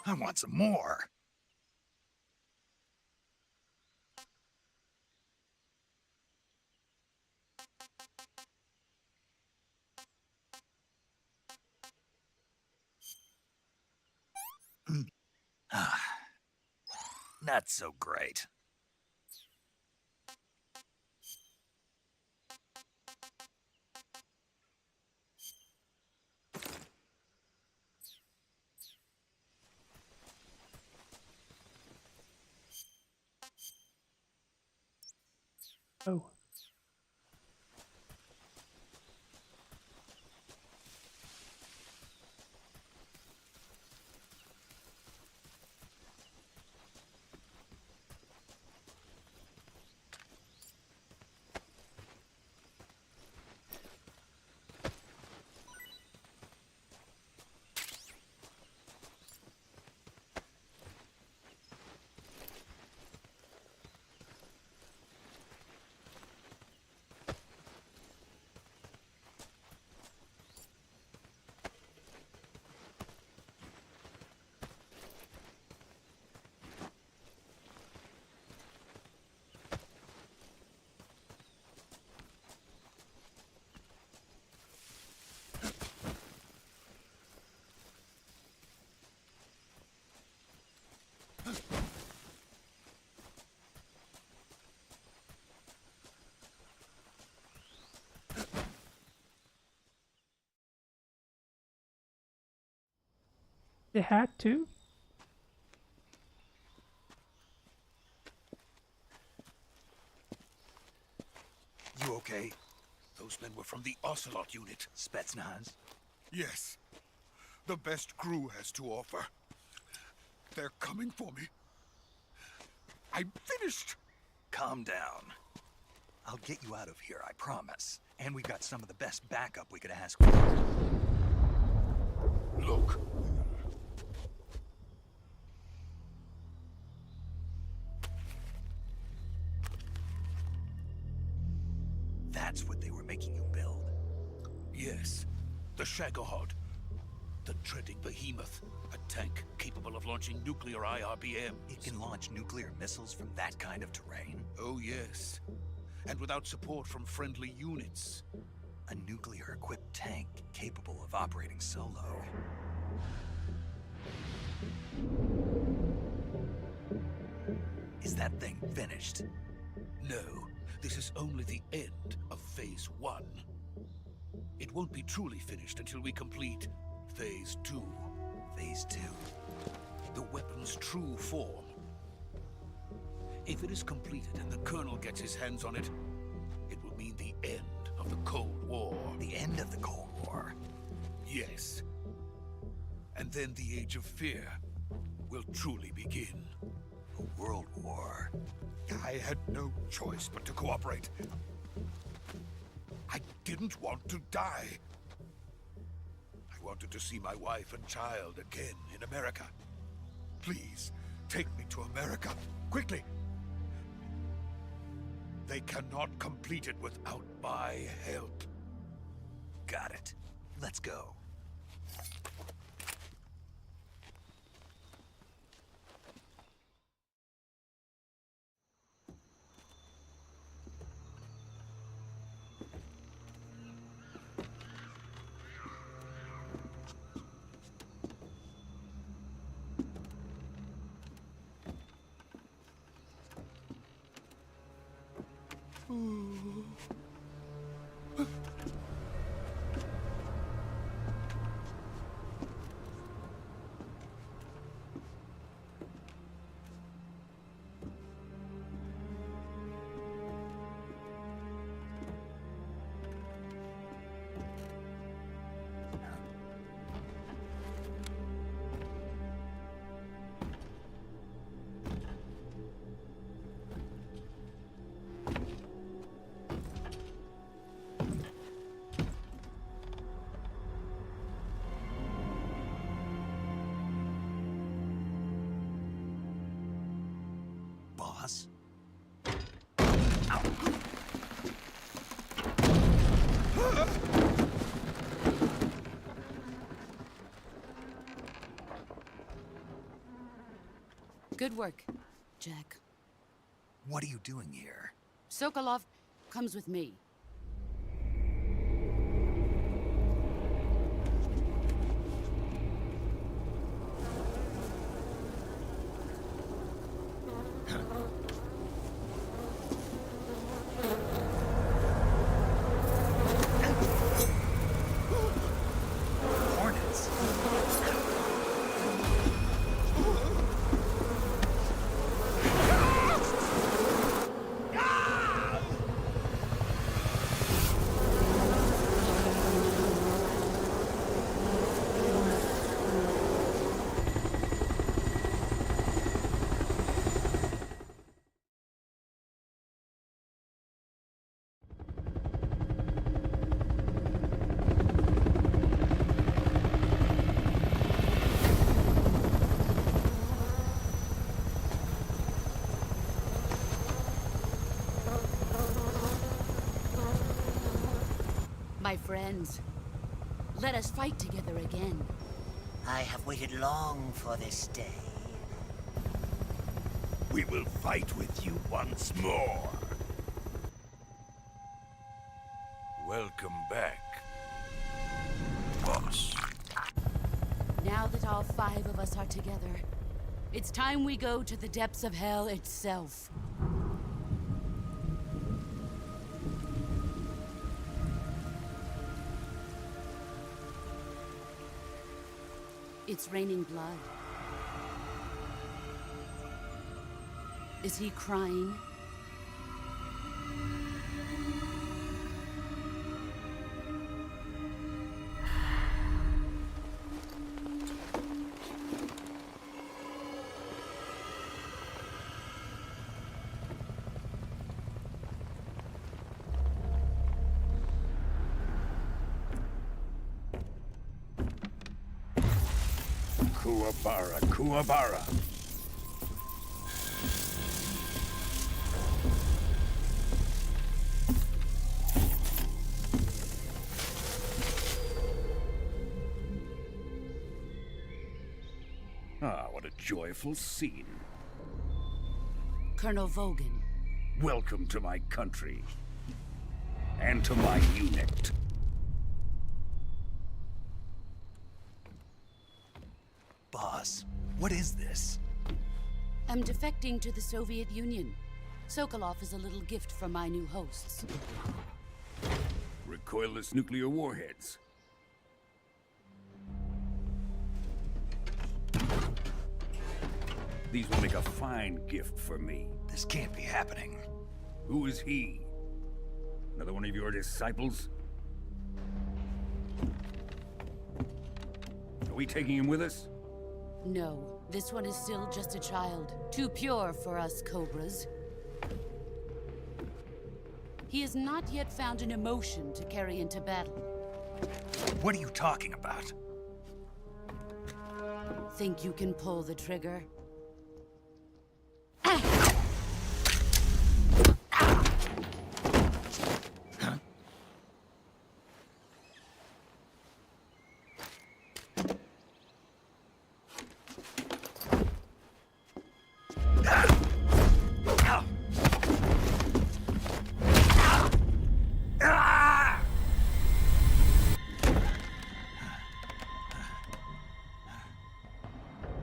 I want some more. Not so great. Oh. They had to? You okay? Those men were from the Ocelot unit. Spetsnaz? Yes. The best crew has to offer. They're coming for me. I'm finished! Calm down. I'll get you out of here, I promise. And we got some of the best backup we could ask for. Look. That's what they were making you build? Yes. The Shagohod. The dreading behemoth. A tank capable of launching nuclear IRBM. It can launch nuclear missiles from that kind of terrain? Oh, yes. And without support from friendly units. A nuclear-equipped tank capable of operating solo. Is that thing finished? No. This is only the end of Phase 1. It won't be truly finished until we complete Phase 2. Phase 2? The weapon's true form. If it is completed and the Colonel gets his hands on it, it will mean the end of the Cold War. The end of the Cold War? Yes. And then the Age of Fear will truly begin. A world war? I had no choice but to cooperate. I didn't want to die. I wanted to see my wife and child again in America. Please, take me to America, quickly. They cannot complete it without my help. Got it. Let's go. Boss? Good work, Jack. What are you doing here? Sokolov comes with me. Hornets. My friends, let us fight together again. I have waited long for this day. We will fight with you once more. Welcome back, boss. Now that all 5 of us are together, it's time we go to the depths of hell itself. It's raining blood. Is he crying? Kuwabara, Kuwabara. Ah, what a joyful scene. Colonel Vogan. Welcome to my country. And to my unit. Boss, what is this? I'm defecting to the Soviet Union. Sokolov is a little gift from my new hosts. Recoilless nuclear warheads. These will make a fine gift for me. This can't be happening. Who is he? Another one of your disciples? Are we taking him with us? No, this one is still just a child. Too pure for us Cobras. He has not yet found an emotion to carry into battle. What are you talking about? Think you can pull the trigger?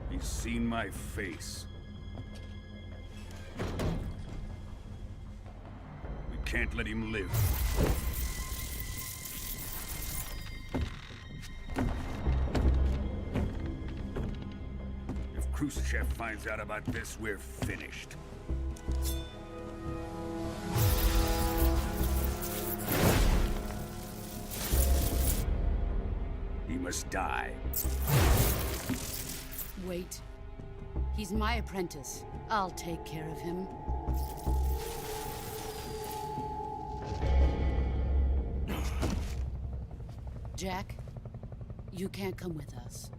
He's seen my face. We can't let him live. If Khrushchev finds out about this, we're finished. He must die. Wait. He's my apprentice. I'll take care of him. Jack, you can't come with us.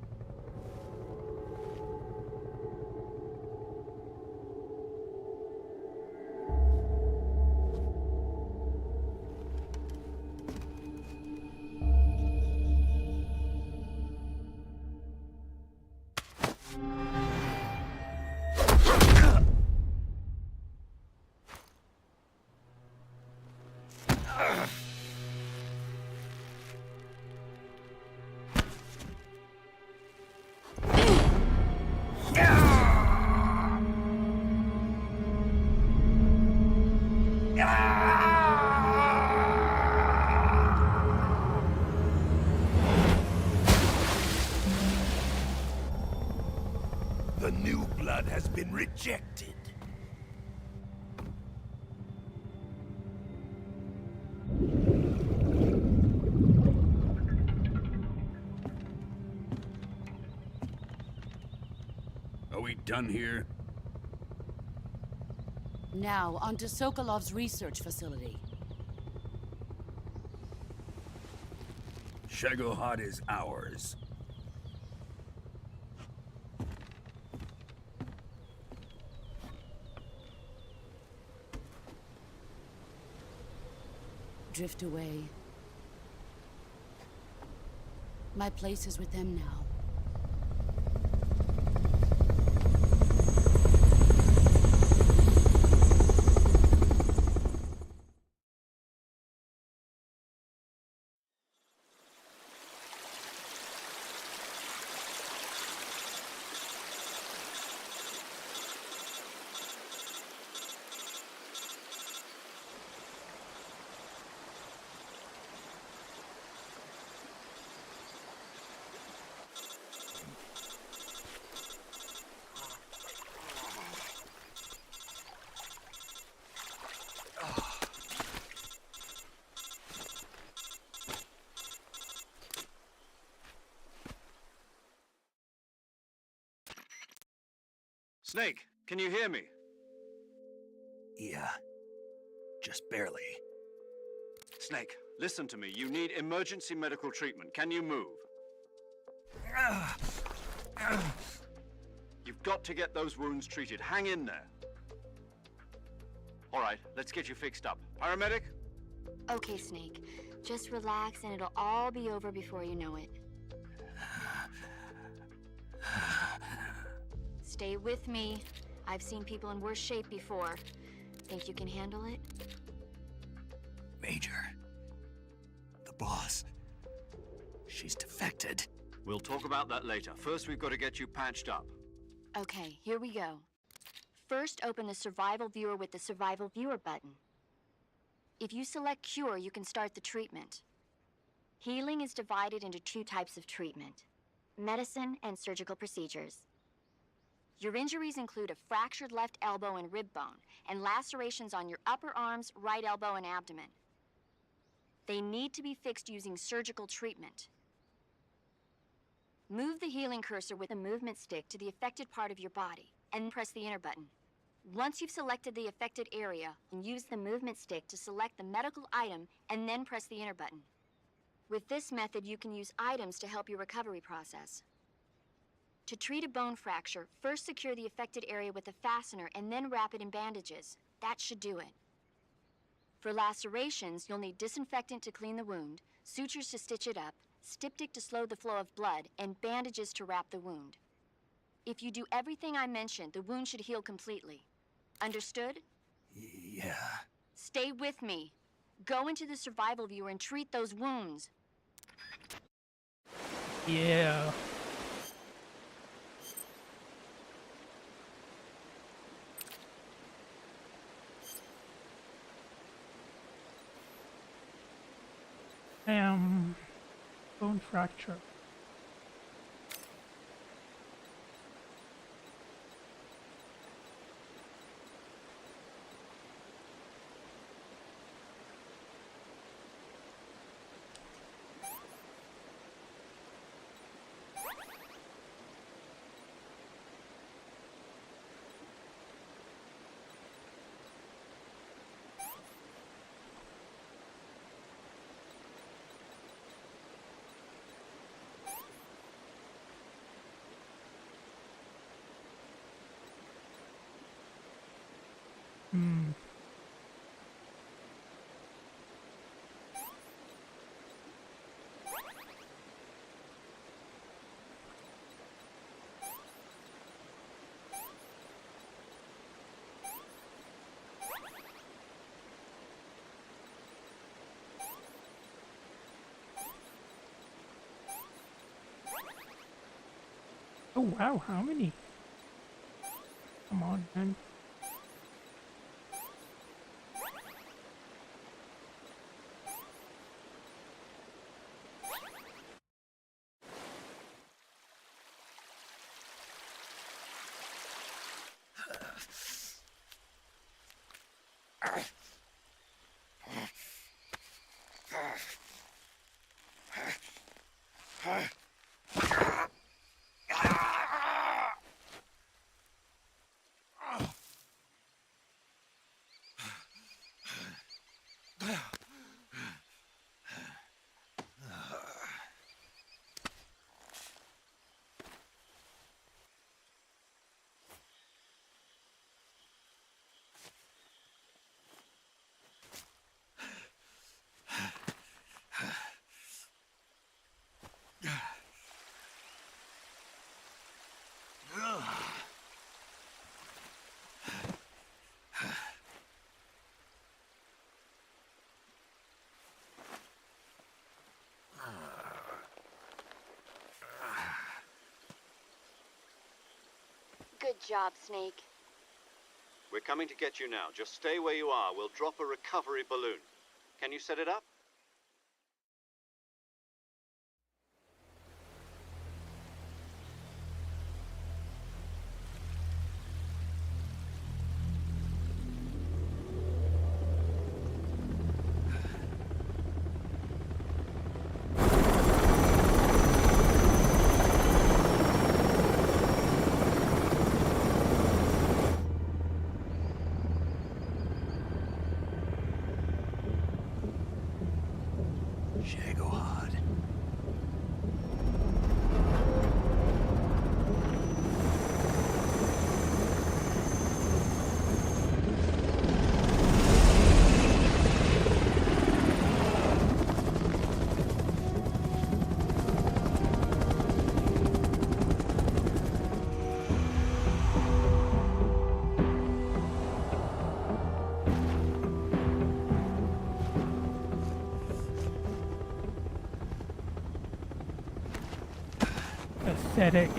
Rejected. Are we done here? Now, on to Sokolov's research facility. Shagohod is ours. Drift away. My place is with them now. Snake, can you hear me? Yeah. Just barely. Snake, listen to me. You need emergency medical treatment. Can you move? You've got to get those wounds treated. Hang in there. All right, let's get you fixed up. Paramedic? Okay, Snake. Just relax and it'll all be over before you know it. Stay with me. I've seen people in worse shape before. Think you can handle it? Major. The boss. She's defected. We'll talk about that later. First, we've got to get you patched up. Okay, here we go. First, open the Survival Viewer with the Survival Viewer button. If you select Cure, you can start the treatment. Healing is divided into two types of treatment: medicine and surgical procedures. Your injuries include a fractured left elbow and rib bone, and lacerations on your upper arms, right elbow, and abdomen. They need to be fixed using surgical treatment. Move the healing cursor with the movement stick to the affected part of your body, and press the enter button. Once you've selected the affected area, use the movement stick to select the medical item, and then press the enter button. With this method, you can use items to help your recovery process. To treat a bone fracture, first secure the affected area with a fastener and then wrap it in bandages. That should do it. For lacerations, you'll need disinfectant to clean the wound, sutures to stitch it up, styptic to slow the flow of blood, and bandages to wrap the wound. If you do everything I mentioned, the wound should heal completely. Understood? Yeah. Stay with me. Go into the Survival Viewer and treat those wounds. Yeah. Bone fracture. Oh wow, how many? Come on, man. job, Snake. We're coming to get you now. Just stay where you are. We'll drop a recovery balloon. Can you set it up? Shagohod. Pathetic.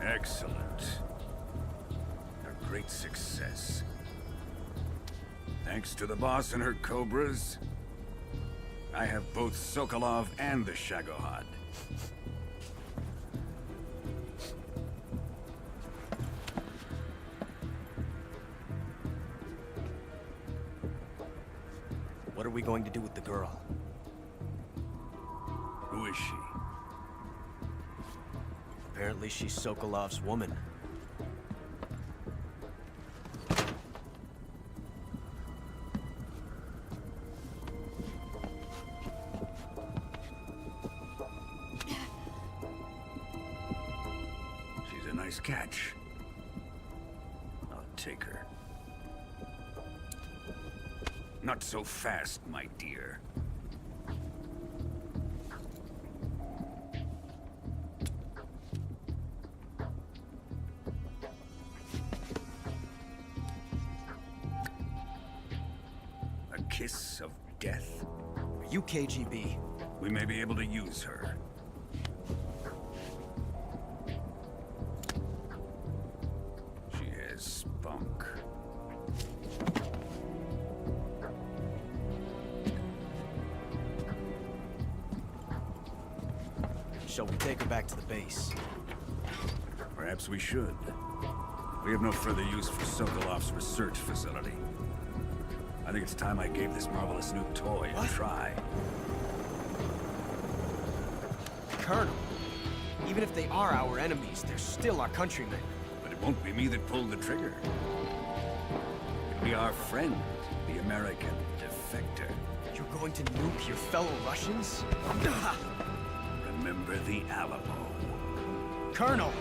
Excellent. A great success. Thanks to the boss and her Cobras, I have both Sokolov and the Shagohod. What are we going to do with the girl? Who is she? Apparently she's Sokolov's woman. She's a nice catch. I'll take her. Not so fast, my dear. A kiss of death. Are you KGB? We may be able to use her. She has spunk. Shall we take her back to the base? Perhaps we should. We have no further use for Sokolov's research facility. I think it's time I gave this marvelous new toy a try. Colonel, even if they are our enemies, they're still our countrymen. But it won't be me that pulled the trigger. It'll be our friend, the American defector. You're going to nuke your fellow Russians? Remember the Alamo. Colonel!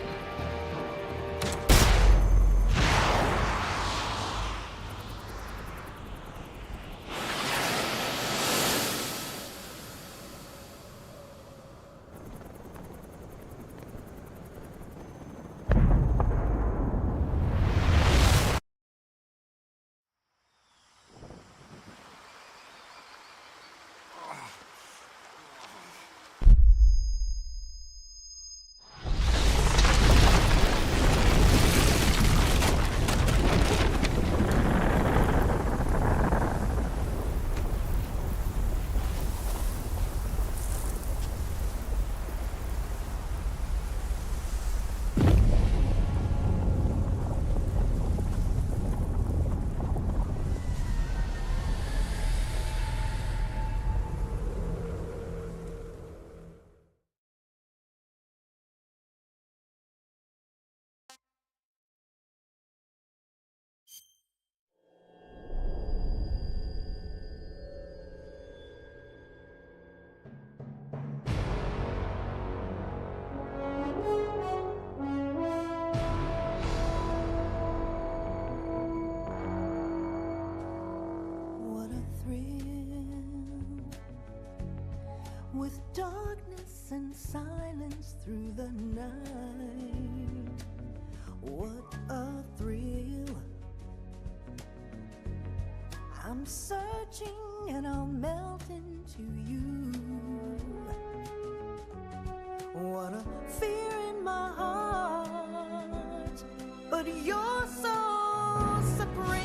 but you're so supreme.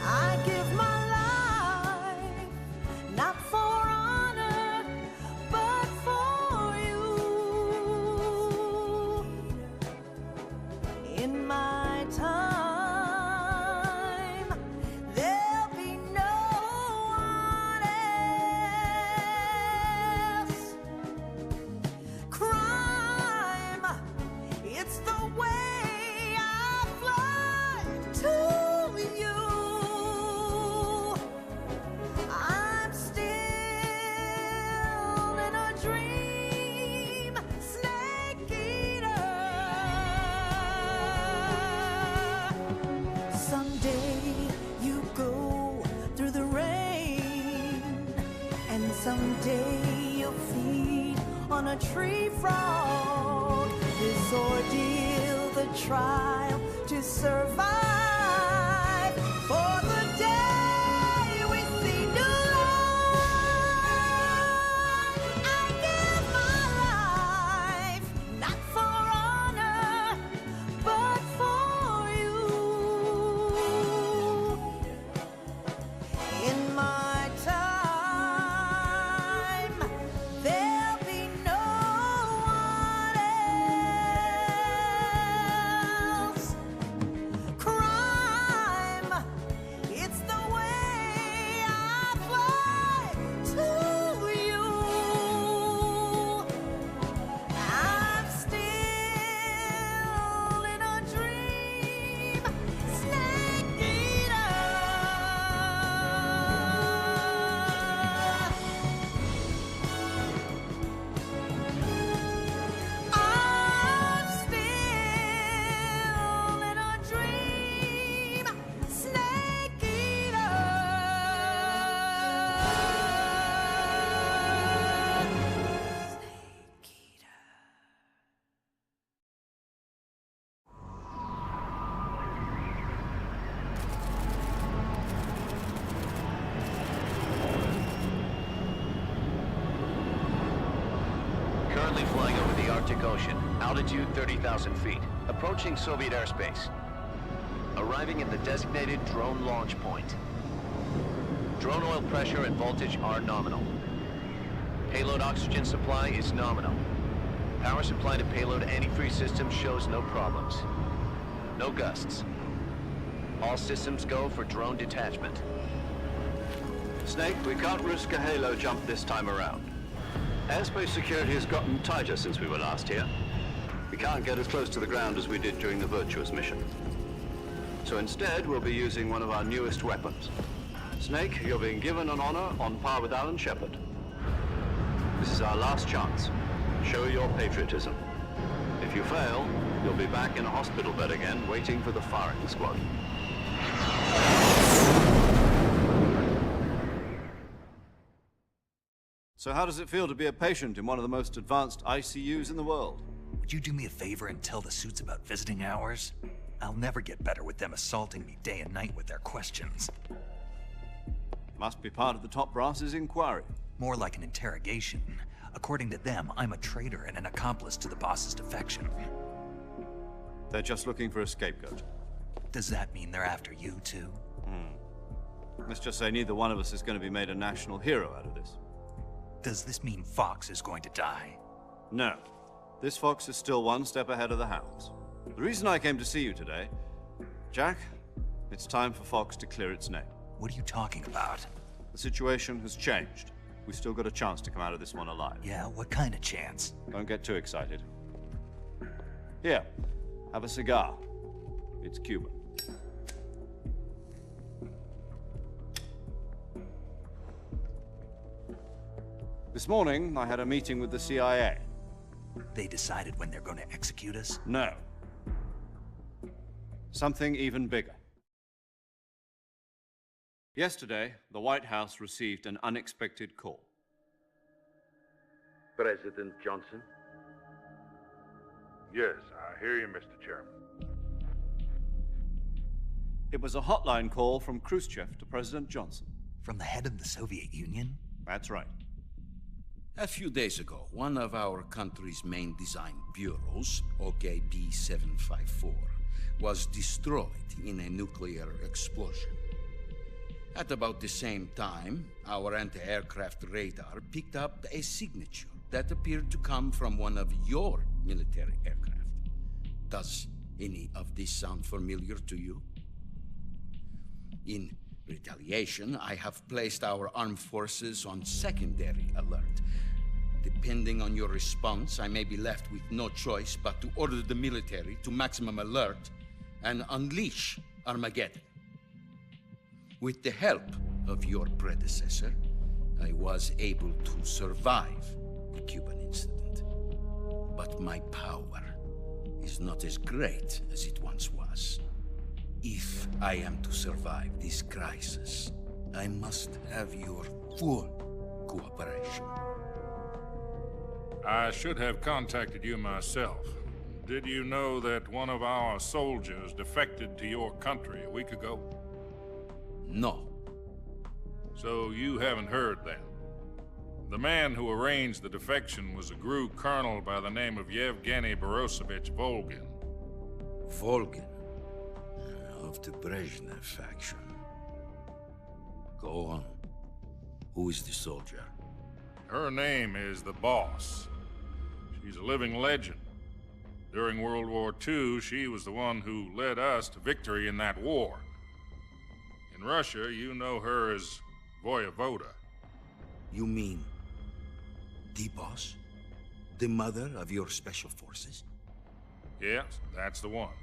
I give my life, not for honor, but for you. In my time, there'll be no one else. Crime, it's the way I fly to you. I'm still in a dream, snake eater. Someday you go through the rain, and someday you'll feed on a tree frog. This ordeal, the trial to survive, for the day we see new light. I give my life, not for honor, but for you. In my time, there'll be no one else. Crime, it's the way I fly to you. I'm still in a dream, snake eater. I'm still in a dream, snake eater. Currently flying over the Arctic Ocean, altitude 30,000 feet, approaching Soviet airspace. Arriving at the designated drone launch point. Drone oil pressure and voltage are nominal. Payload oxygen supply is nominal. Power supply to payload antifreeze system shows no problems. No gusts. All systems go for drone detachment. Snake, we can't risk a halo jump this time around. Airspace security has gotten tighter since we were last here. We can't get as close to the ground as we did during the Virtuous mission. So instead, we'll be using one of our newest weapons. Snake, you're being given an honor on par with Alan Shepard. This is our last chance. Show your patriotism. If you fail, you'll be back in a hospital bed again, waiting for the firing squad. So how does it feel to be a patient in one of the most advanced ICUs in the world? Would you do me a favor and tell the suits about visiting hours? I'll never get better with them assaulting me day and night with their questions. Must be part of the top brass's inquiry. More like an interrogation. According to them, I'm a traitor and an accomplice to the boss's defection. They're just looking for a scapegoat. Does that mean they're after you, too? Let's just say neither one of us is going to be made a national hero out of this. Does this mean Fox is going to die? No. This Fox is still one step ahead of the Hounds. The reason I came to see you today, Jack, it's time for Fox to clear its name. What are you talking about? The situation has changed. We've still got a chance to come out of this one alive. Yeah, what kind of chance? Don't get too excited. Here, have a cigar. It's Cuban. This morning, I had a meeting with the CIA. They decided when they're going to execute us? No. Something even bigger. Yesterday, the White House received an unexpected call. President Johnson? Yes, I hear you, Mr. Chairman. It was a hotline call from Khrushchev to President Johnson. From the head of the Soviet Union? That's right. A few days ago, one of our country's main design bureaus, OKB 754, was destroyed in a nuclear explosion. At about the same time, our anti-aircraft radar picked up a signature that appeared to come from one of your military aircraft. Does any of this sound familiar to you? In retaliation, I have placed our armed forces on secondary alert. Depending on your response, I may be left with no choice but to order the military to maximum alert and unleash Armageddon. With the help of your predecessor, I was able to survive the Cuban incident. But my power is not as great as it once was. If I am to survive this crisis, I must have your full cooperation. I should have contacted you myself. Did you know that one of our soldiers defected to your country a week ago? No. So you haven't heard then? The man who arranged the defection was a GRU colonel by the name of Yevgeny Borosovich Volgin. Volgin? Of the Brezhnev faction. Go on. Who is the soldier? Her name is the Boss. She's a living legend. During World War II, she was the one who led us to victory in that war. In Russia, you know her as Voyevoda. You mean the Boss? The mother of your special forces? Yes, that's the one.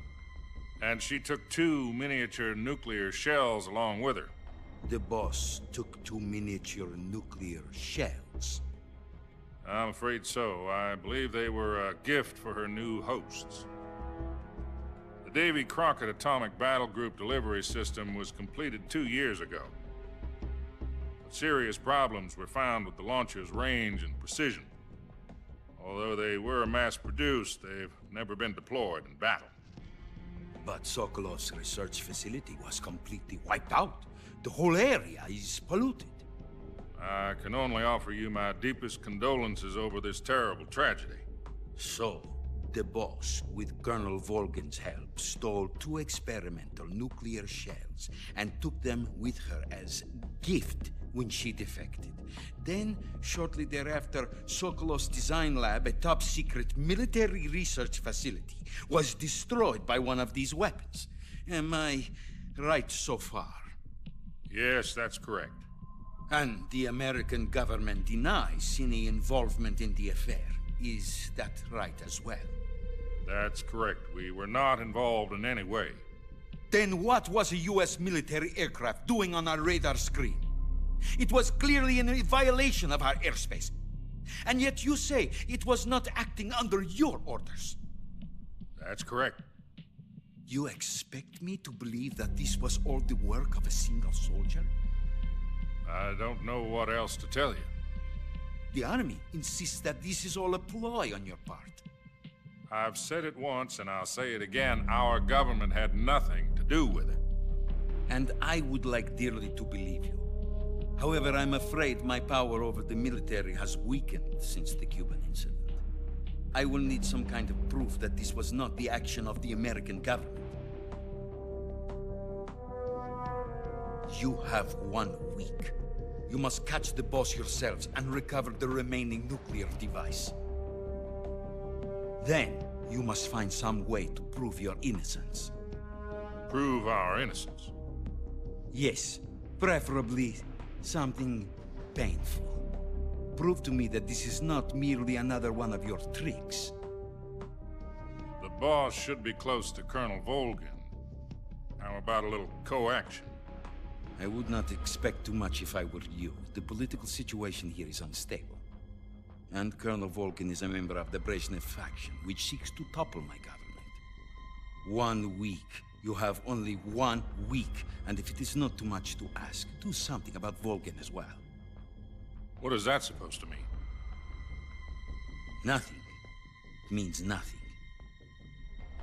And she took 2 miniature nuclear shells along with her. The Boss took 2 miniature nuclear shells? I'm afraid so. I believe they were a gift for her new hosts. The Davy Crockett Atomic Battle Group delivery system was completed 2 years ago. But serious problems were found with the launcher's range and precision. Although they were mass-produced, they've never been deployed in battle. But Sokolov's research facility was completely wiped out. The whole area is polluted. I can only offer you my deepest condolences over this terrible tragedy. So, the Boss, with Colonel Volgin's help, stole 2 experimental nuclear shells and took them with her as gift when she defected. Then, shortly thereafter, Sokolov's design lab, a top-secret military research facility, was destroyed by one of these weapons. Am I right so far? Yes, that's correct. And the American government denies any involvement in the affair. Is that right as well? That's correct. We were not involved in any way. Then what was a U.S. military aircraft doing on our radar screen? It was clearly in a violation of our airspace. And yet you say it was not acting under your orders. That's correct. You expect me to believe that this was all the work of a single soldier? I don't know what else to tell you. The Army insists that this is all a ploy on your part. I've said it once, and I'll say it again. Our government had nothing to do with it. And I would like dearly to believe you. However, I'm afraid my power over the military has weakened since the Cuban incident. I will need some kind of proof that this was not the action of the American government. You have 1 week. You must catch the Boss yourselves and recover the remaining nuclear device. Then, you must find some way to prove your innocence. Prove our innocence? Yes, preferably something painful. Prove to me that this is not merely another one of your tricks. The Boss should be close to Colonel Volgin. How about a little co-action? I would not expect too much if I were you. The political situation here is unstable. And Colonel Volgin is a member of the Brezhnev faction, which seeks to topple my government. 1 week. You have only 1 week, and if it is not too much to ask, do something about Volgin as well. What is that supposed to mean? Nothing. It means nothing.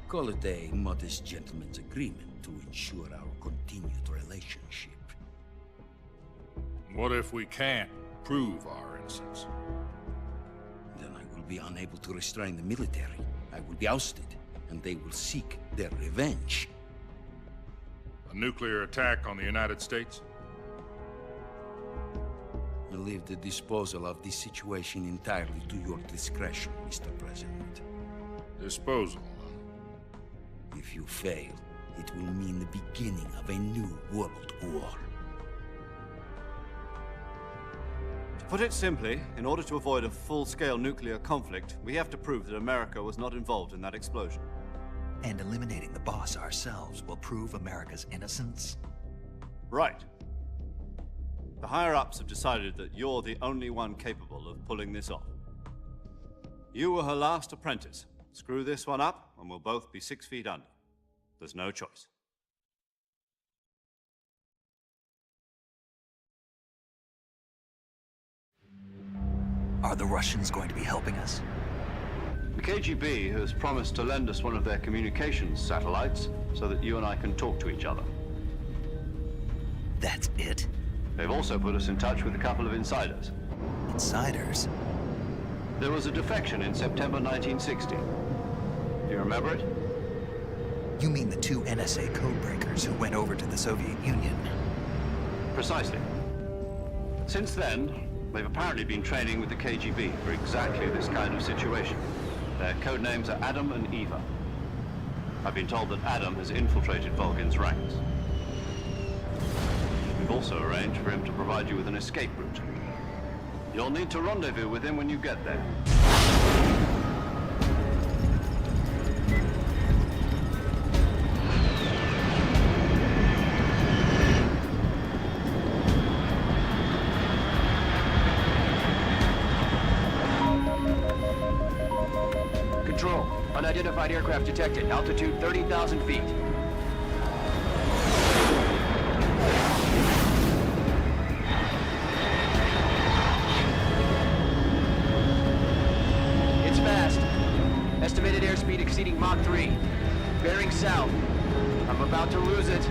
Call it a modest gentleman's agreement to ensure our continued relationship. What if we can't prove our innocence? will be unable to restrain the military. I will be ousted, and they will seek their revenge. A nuclear attack on the United States? I leave the disposal of this situation entirely to your discretion, Mr. President. Disposal? If you fail, it will mean the beginning of a new world war. To put it simply, in order to avoid a full-scale nuclear conflict, we have to prove that America was not involved in that explosion. And eliminating the boss ourselves will prove America's innocence? Right. The higher-ups have decided that you're the only one capable of pulling this off. You were her last apprentice. Screw this one up, and we'll both be 6 feet under. There's no choice. Are the Russians going to be helping us? The KGB has promised to lend us one of their communications satellites so that you and I can talk to each other. That's it? They've also put us in touch with a couple of insiders. Insiders? There was a defection in September 1960. Do you remember it? You mean the 2 NSA codebreakers who went over to the Soviet Union? Precisely. Since then, they've apparently been training with the KGB for exactly this kind of situation. Their code names are Adam and Eva. I've been told that Adam has infiltrated Volgin's ranks. We've also arranged for him to provide you with an escape route. You'll need to rendezvous with him when you get there. Control. Unidentified aircraft detected. Altitude 30,000 feet. It's fast. Estimated airspeed exceeding Mach 3. Bearing south. I'm about to lose it.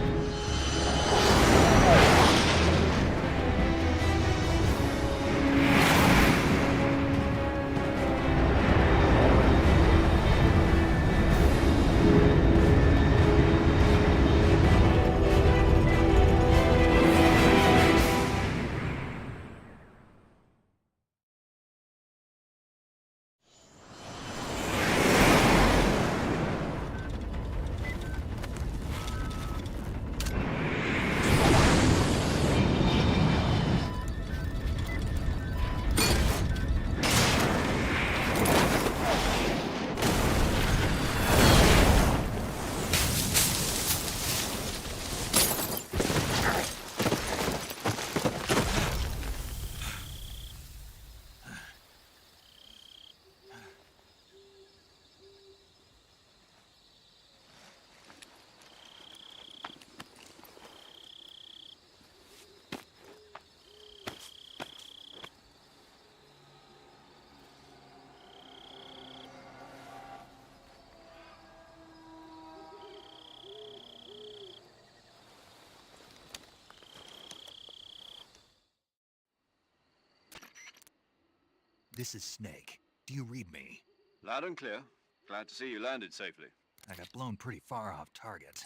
This is Snake. Do you read me? Loud and clear. Glad to see you landed safely. I got blown pretty far off target.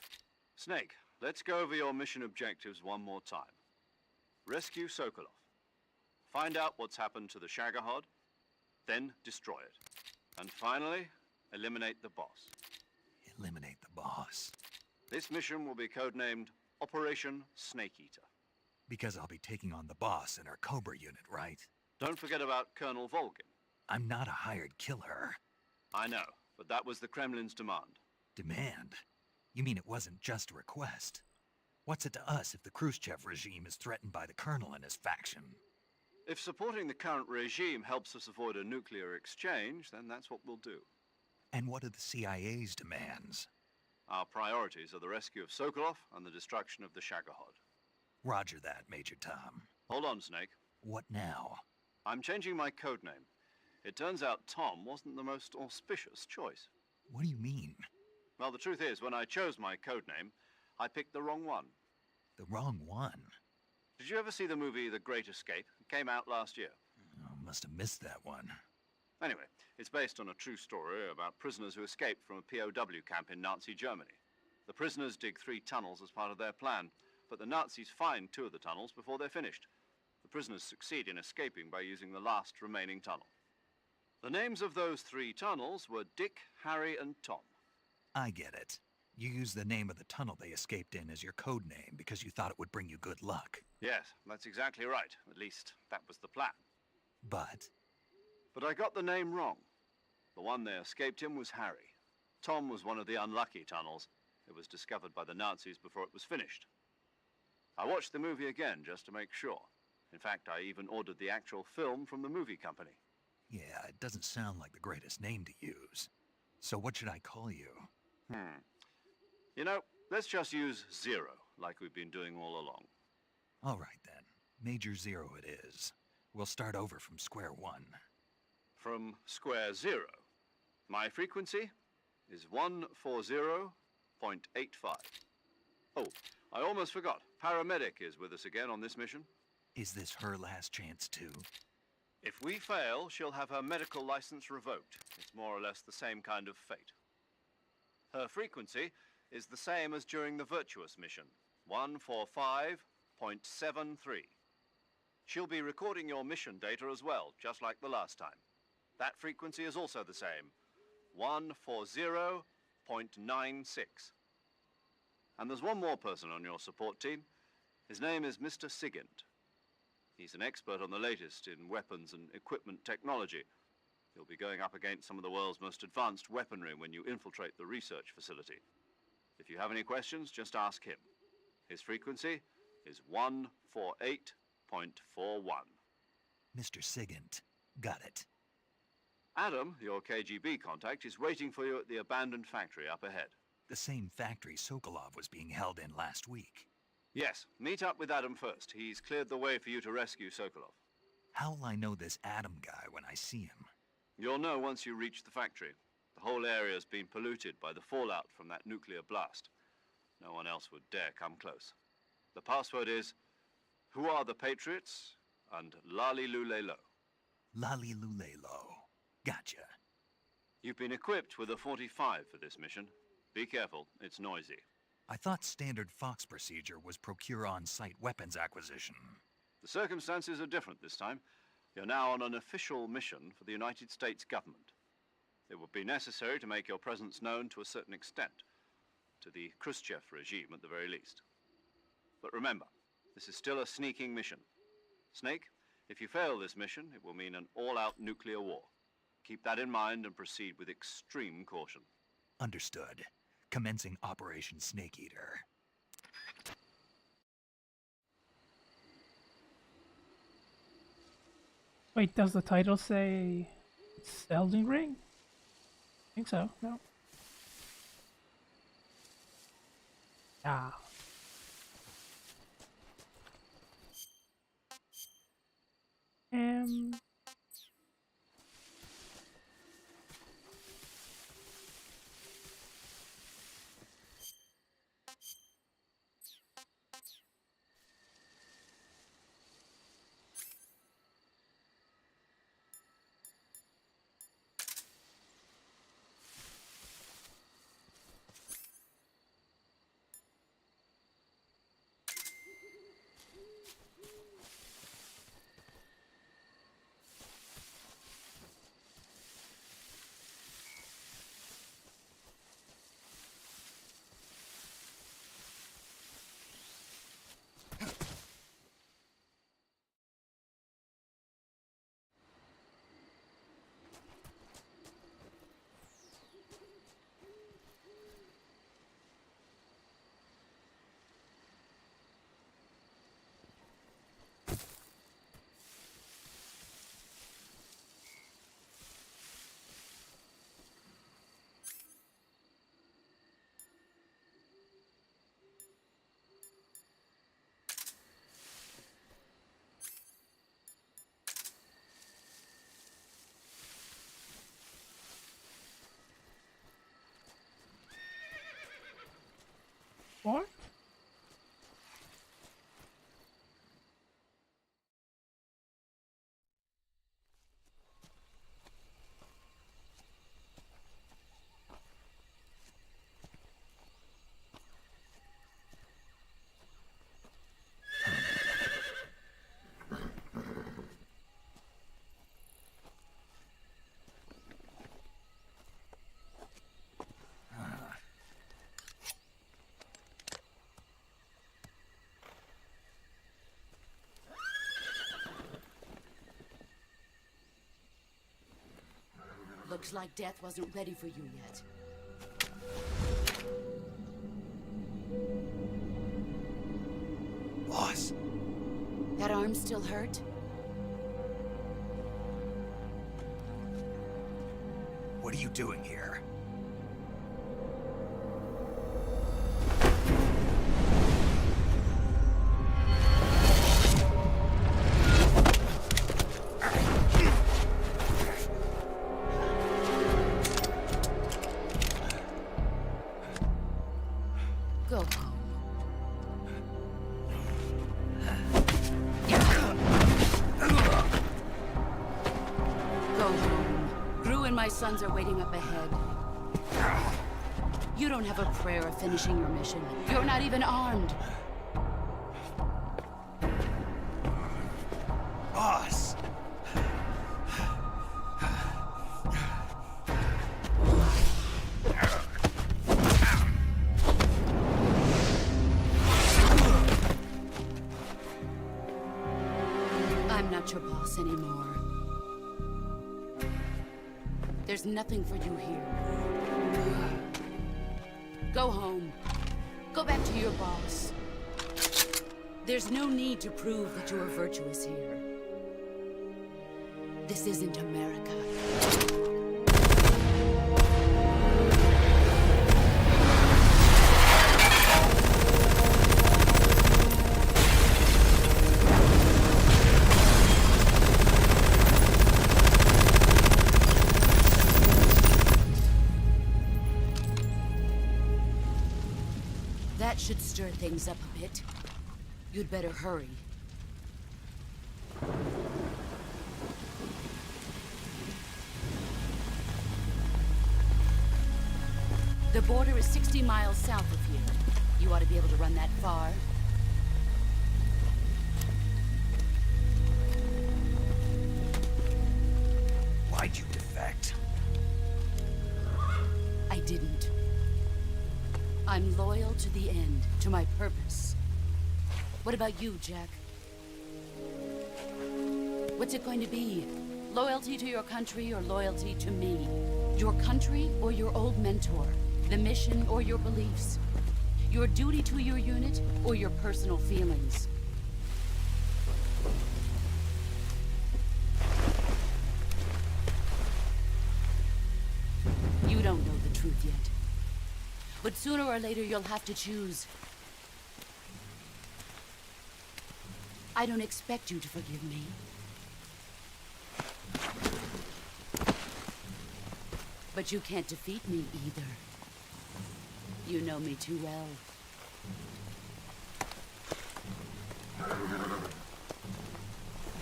Snake, let's go over your mission objectives one more time. Rescue Sokolov. Find out what's happened to the Shagohod, then destroy it. And finally, eliminate the boss. Eliminate the boss? This mission will be codenamed Operation Snake Eater. Because I'll be taking on the boss in our Cobra unit, right? Don't forget about Colonel Volgin. I'm not a hired killer. I know, but that was the Kremlin's demand. Demand? You mean it wasn't just a request? What's it to us if the Khrushchev regime is threatened by the Colonel and his faction? If supporting the current regime helps us avoid a nuclear exchange, then that's what we'll do. And what are the CIA's demands? Our priorities are the rescue of Sokolov and the destruction of the Shagohod. Roger that, Major Tom. Hold on, Snake. What now? I'm changing my codename. It turns out Tom wasn't the most auspicious choice. What do you mean? Well, the truth is, when I chose my codename, I picked the wrong one. The wrong one? Did you ever see the movie The Great Escape? It came out last year. Oh, must have missed that one. Anyway, it's based on a true story about prisoners who escaped from a POW camp in Nazi Germany. The prisoners dig 3 tunnels as part of their plan, but the Nazis find 2 of the tunnels before they're finished. The prisoners succeed in escaping by using the last remaining tunnel. The names of those 3 tunnels were Dick, Harry, and Tom. I get it. You used the name of the tunnel they escaped in as your code name because you thought it would bring you good luck. Yes, that's exactly right. At least, that was the plan. But I got the name wrong. The one they escaped in was Harry. Tom was one of the unlucky tunnels. It was discovered by the Nazis before it was finished. I watched the movie again just to make sure. In fact, I even ordered the actual film from the movie company. yeah, it doesn't sound like the greatest name to use. So what should I call you? You know, let's just use Zero, like we've been doing all along. All right then. Major Zero it is. We'll start over from square one. From square 0. My frequency is 140.85. Oh, I almost forgot. Paramedic is with us again on this mission. Is this her last chance too? If we fail, she'll have her medical license revoked. It's more or less the same kind of fate. Her frequency is the same as during the Virtuous mission, 145.73. She'll be recording your mission data as well, just like the last time. That frequency is also the same, 140.96. And there's one more person on your support team. His name is Mr. Sigint. He's an expert on the latest in weapons and equipment technology. He'll be going up against some of the world's most advanced weaponry when you infiltrate the research facility. If you have any questions, just ask him. His frequency is 148.41. Mr. Sigint. Got it. Adam, your KGB contact, is waiting for you at the abandoned factory up ahead. The same factory Sokolov was being held in last week. Yes, meet up with Adam first. He's cleared the way for you to rescue Sokolov. How will I know this Adam guy when I see him? You'll know once you reach the factory. The whole area's been polluted by the fallout from that nuclear blast. No one else would dare come close. The password is, "Who are the Patriots?" and Lali Lule Lo. Lali Lule Lo. Gotcha. You've been equipped with a 45 for this mission. Be careful, it's noisy. I thought standard Fox procedure was procure on-site weapons acquisition. The circumstances are different this time. You're now on an official mission for the United States government. It would be necessary to make your presence known to a certain extent, to the Khrushchev regime at the very least. But remember, this is still a sneaking mission. Snake, if you fail this mission, it will mean an all-out nuclear war. Keep that in mind and proceed with extreme caution. Understood. Commencing Operation Snake Eater. Wait, does the title say it's Elden Ring? I think so. No. Ah. What? Looks like death wasn't ready for you yet. Boss. That arm still hurt? What are you doing here? Go home. Go home. Gru and my sons are waiting up ahead. You don't have a prayer of finishing your mission. You're not even armed. Boss! I'm not your boss anymore. There's nothing for you here. Go home. Go back to your boss. There's no need to prove that you are virtuous here. This isn't America. That should stir things up a bit. You'd better hurry. The border is 60 miles south of here. You ought to be able to run that far. Why'd you defect? I didn't. I'm loyal to the end, to my purpose. What about you, Jack? What's it going to be? Loyalty to your country or loyalty to me? Your country or your old mentor? The mission or your beliefs? Your duty to your unit or your personal feelings? You don't know the truth yet. But sooner or later, you'll have to choose. I don't expect you to forgive me. But you can't defeat me either. You know me too well.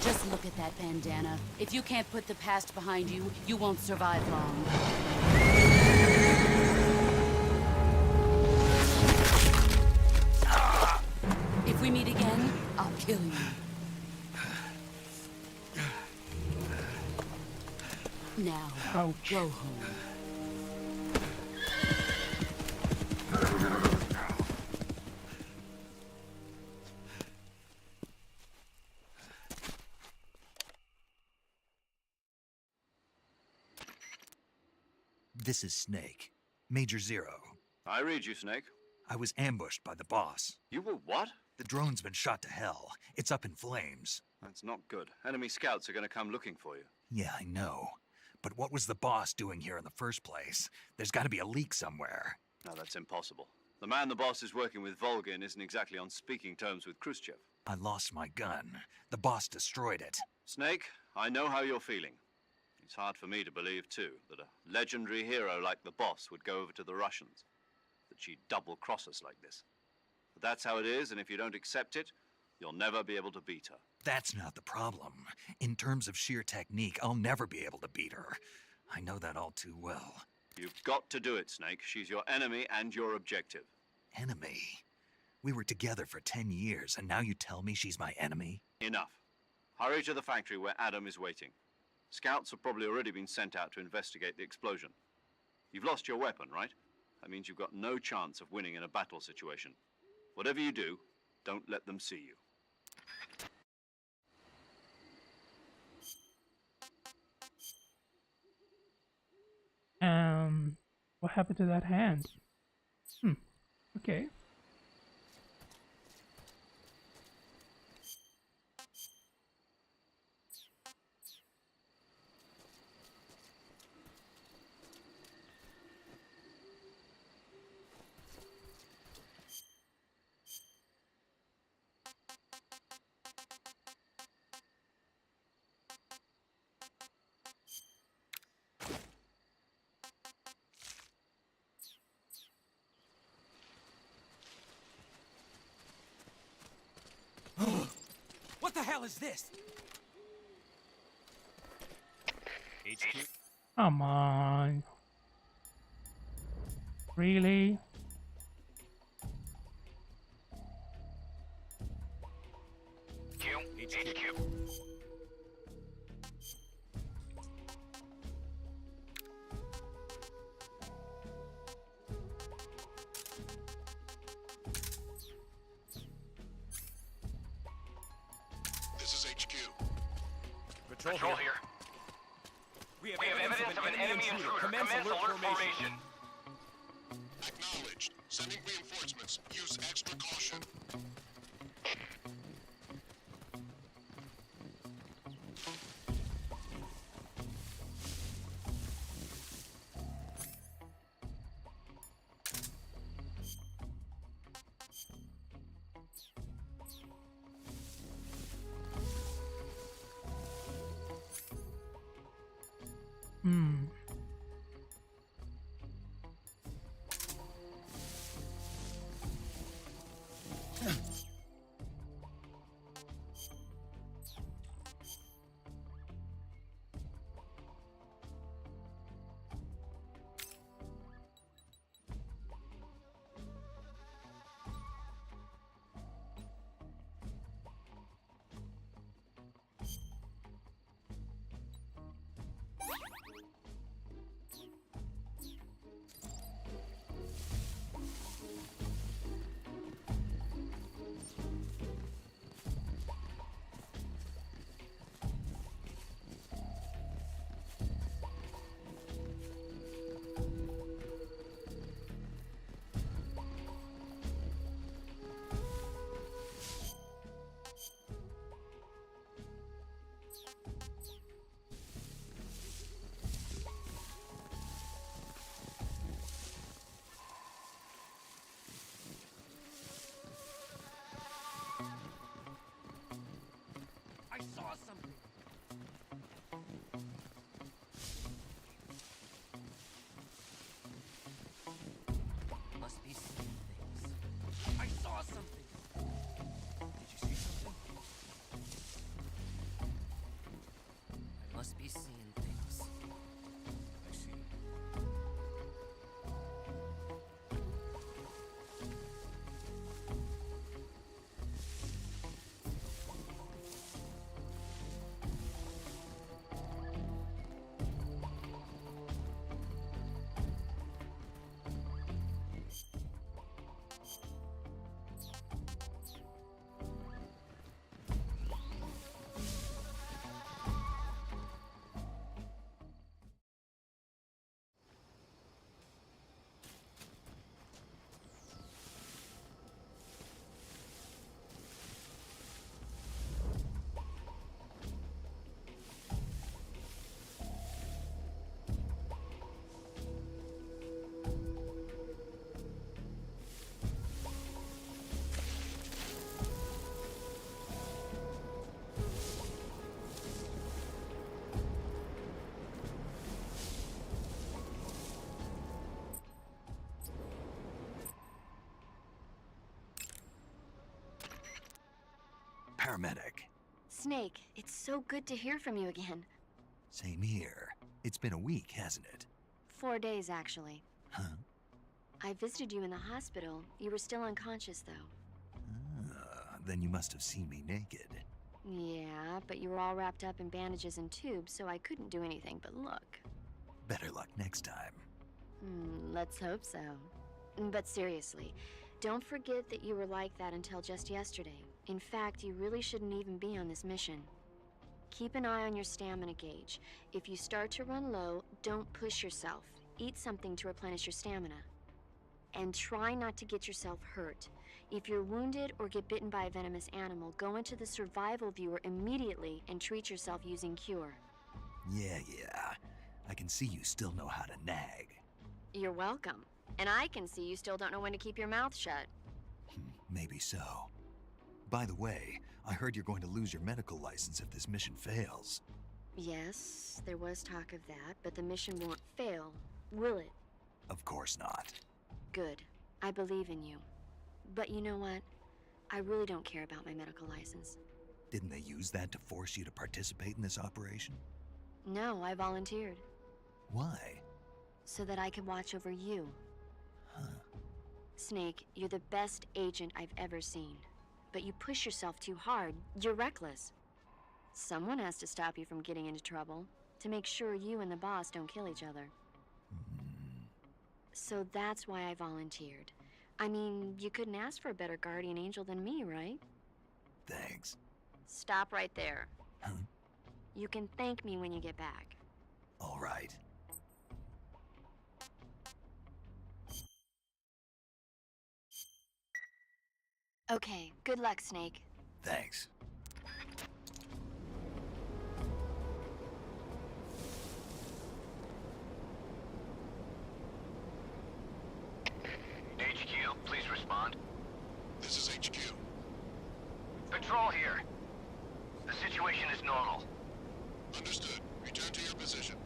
Just look at that bandana. If you can't put the past behind you, you won't survive long. If we meet again, I'll kill you. Now, go home. This is Snake. Major Zero. I read you, Snake. I was ambushed by the boss. You were what? The drone's been shot to hell. It's up in flames. That's not good. Enemy scouts are going to come looking for you. Yeah, I know. But what was the boss doing here in the first place? There's got to be a leak somewhere. No, that's impossible. The man the boss is working with, Volgin, isn't exactly on speaking terms with Khrushchev. I lost my gun. The boss destroyed it. Snake, I know how you're feeling. It's hard for me to believe, too, that a legendary hero like the boss would go over to the Russians. That she'd double-cross us like this. But that's how it is, and if you don't accept it, you'll never be able to beat her. That's not the problem. In terms of sheer technique, I'll never be able to beat her. I know that all too well. You've got to do it, Snake. She's your enemy and your objective. Enemy? We were together for 10 years, and now you tell me she's my enemy? Enough. Hurry to the factory where Adam is waiting. Scouts have probably already been sent out to investigate the explosion. You've lost your weapon, right? That means you've got no chance of winning in a battle situation. Whatever you do, don't let them see you. What happened to that hand? Okay. What the hell is this? HQ. Come on. Really? HQ. This is HQ. Patrol here. We have evidence of an enemy intruder. Commence alert formation. Acknowledged. Sending reinforcements. Use extra caution. I saw something. Must be seeing things. I saw something. Did you see something? I must be seeing things. I see. Paramedic. Snake, it's so good to hear from you again. Same here. It's been a week, hasn't it? 4 days, actually. Huh? I visited you in the hospital. You were still unconscious, though. Then you must have seen me naked. Yeah, but you were all wrapped up in bandages and tubes, so I couldn't do anything but look. Better luck next time. Let's hope so. But seriously, don't forget that you were like that until just yesterday. In fact, you really shouldn't even be on this mission. Keep an eye on your stamina gauge. If you start to run low, don't push yourself. eat something to replenish your stamina. And try not to get yourself hurt. If you're wounded or get bitten by a venomous animal, go into the survival viewer immediately and treat yourself using Cure. Yeah. I can see you still know how to nag. You're welcome. And I can see you still don't know when to keep your mouth shut. Maybe so. By the way, I heard you're going to lose your medical license if this mission fails. Yes, there was talk of that, but the mission won't fail, will it? Of course not. Good. I believe in you. But you know what? I really don't care about my medical license. Didn't they use that to force you to participate in this operation? No, I volunteered. Why? So that I could watch over you. Huh. Snake, you're the best agent I've ever seen. But you push yourself too hard. You're reckless. Someone has to stop you from getting into trouble, to make sure you and the boss don't kill each other. So that's why I volunteered. I mean, you couldn't ask for a better guardian angel than me, right? Thanks. Stop right there. Huh? You can thank me when you get back. All right. Okay, good luck, Snake. Thanks. HQ, please respond. This is HQ. Patrol here. The situation is normal. Understood. Return to your position.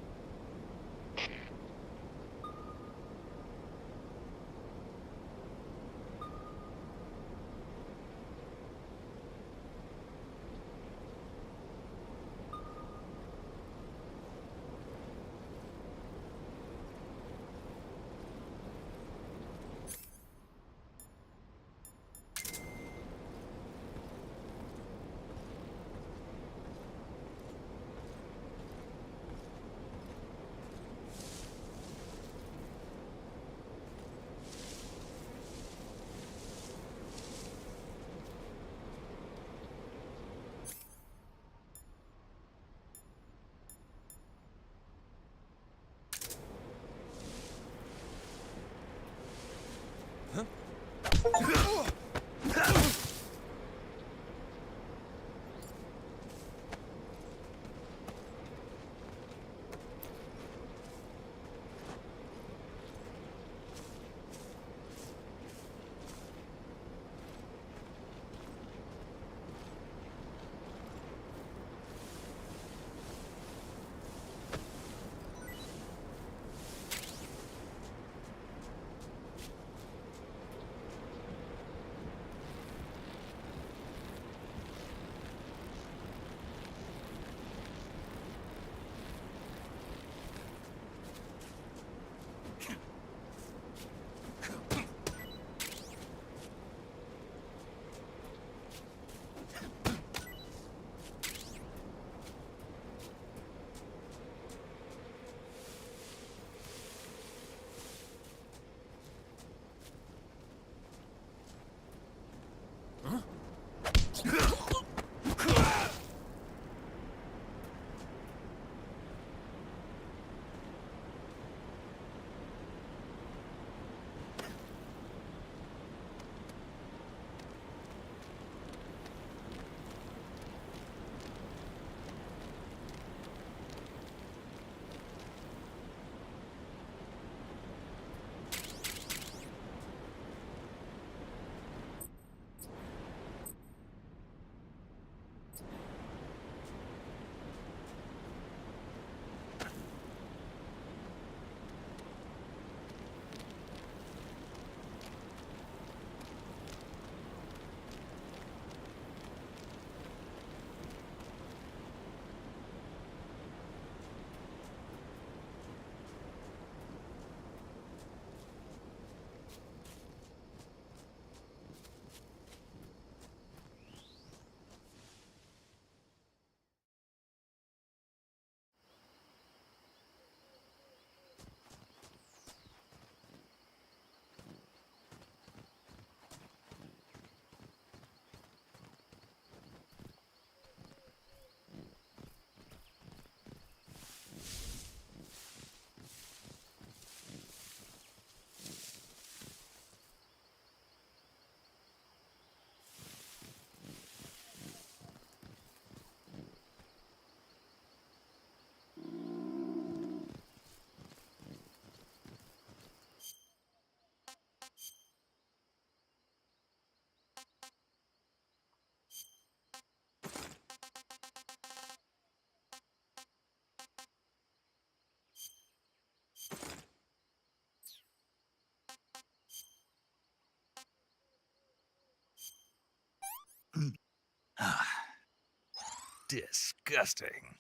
Disgusting.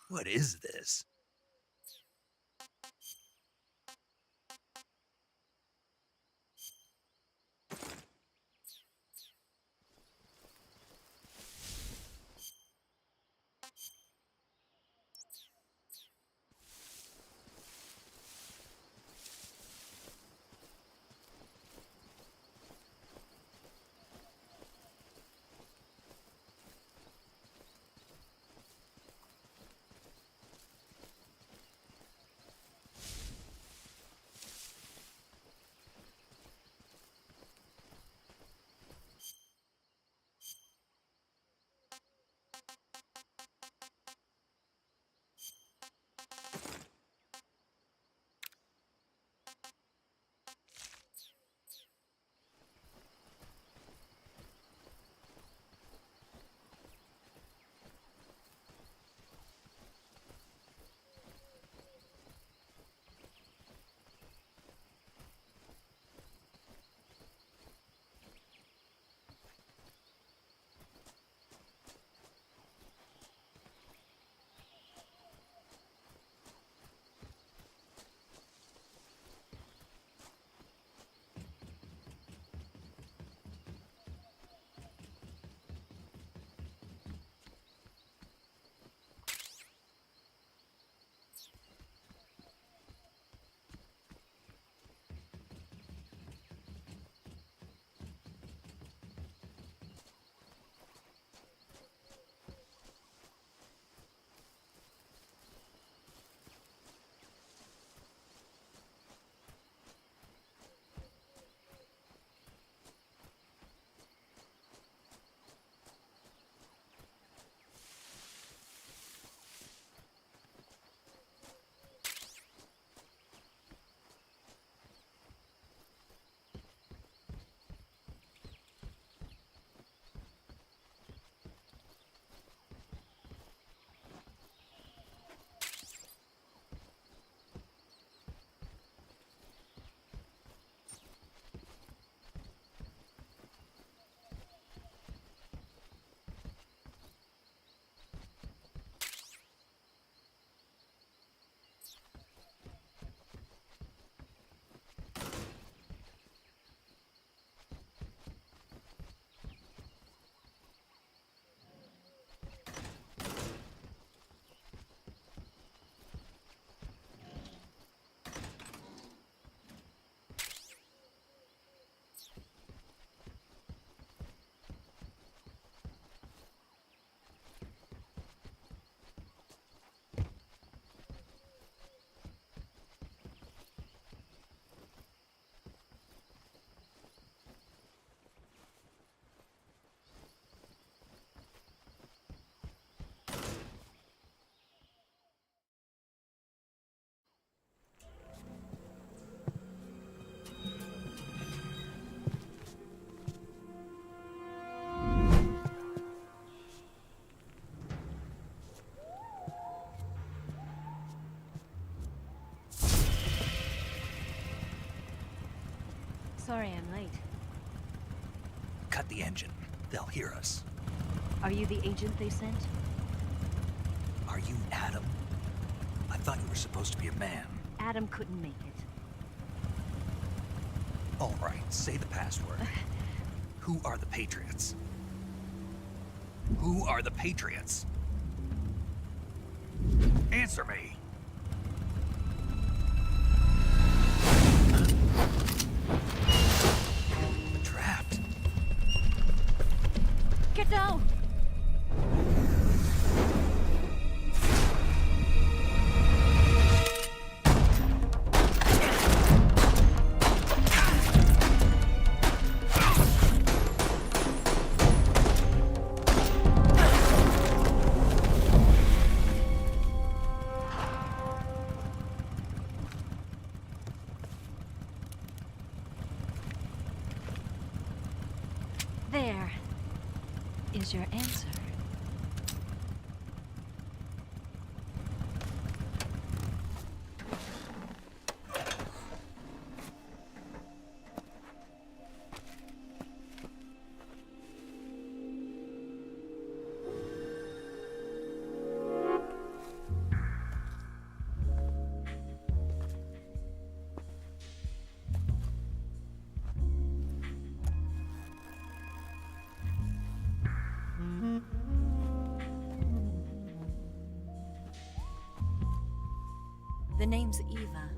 What is this? Sorry I'm late. Cut the engine. They'll hear us. Are you the agent they sent? Are you Adam? I thought you were supposed to be a man. Adam couldn't make it. All right, say the password. Who are the Patriots? Who are the Patriots? Answer me! We're trapped. Get down! There is your answer. The name's Eva.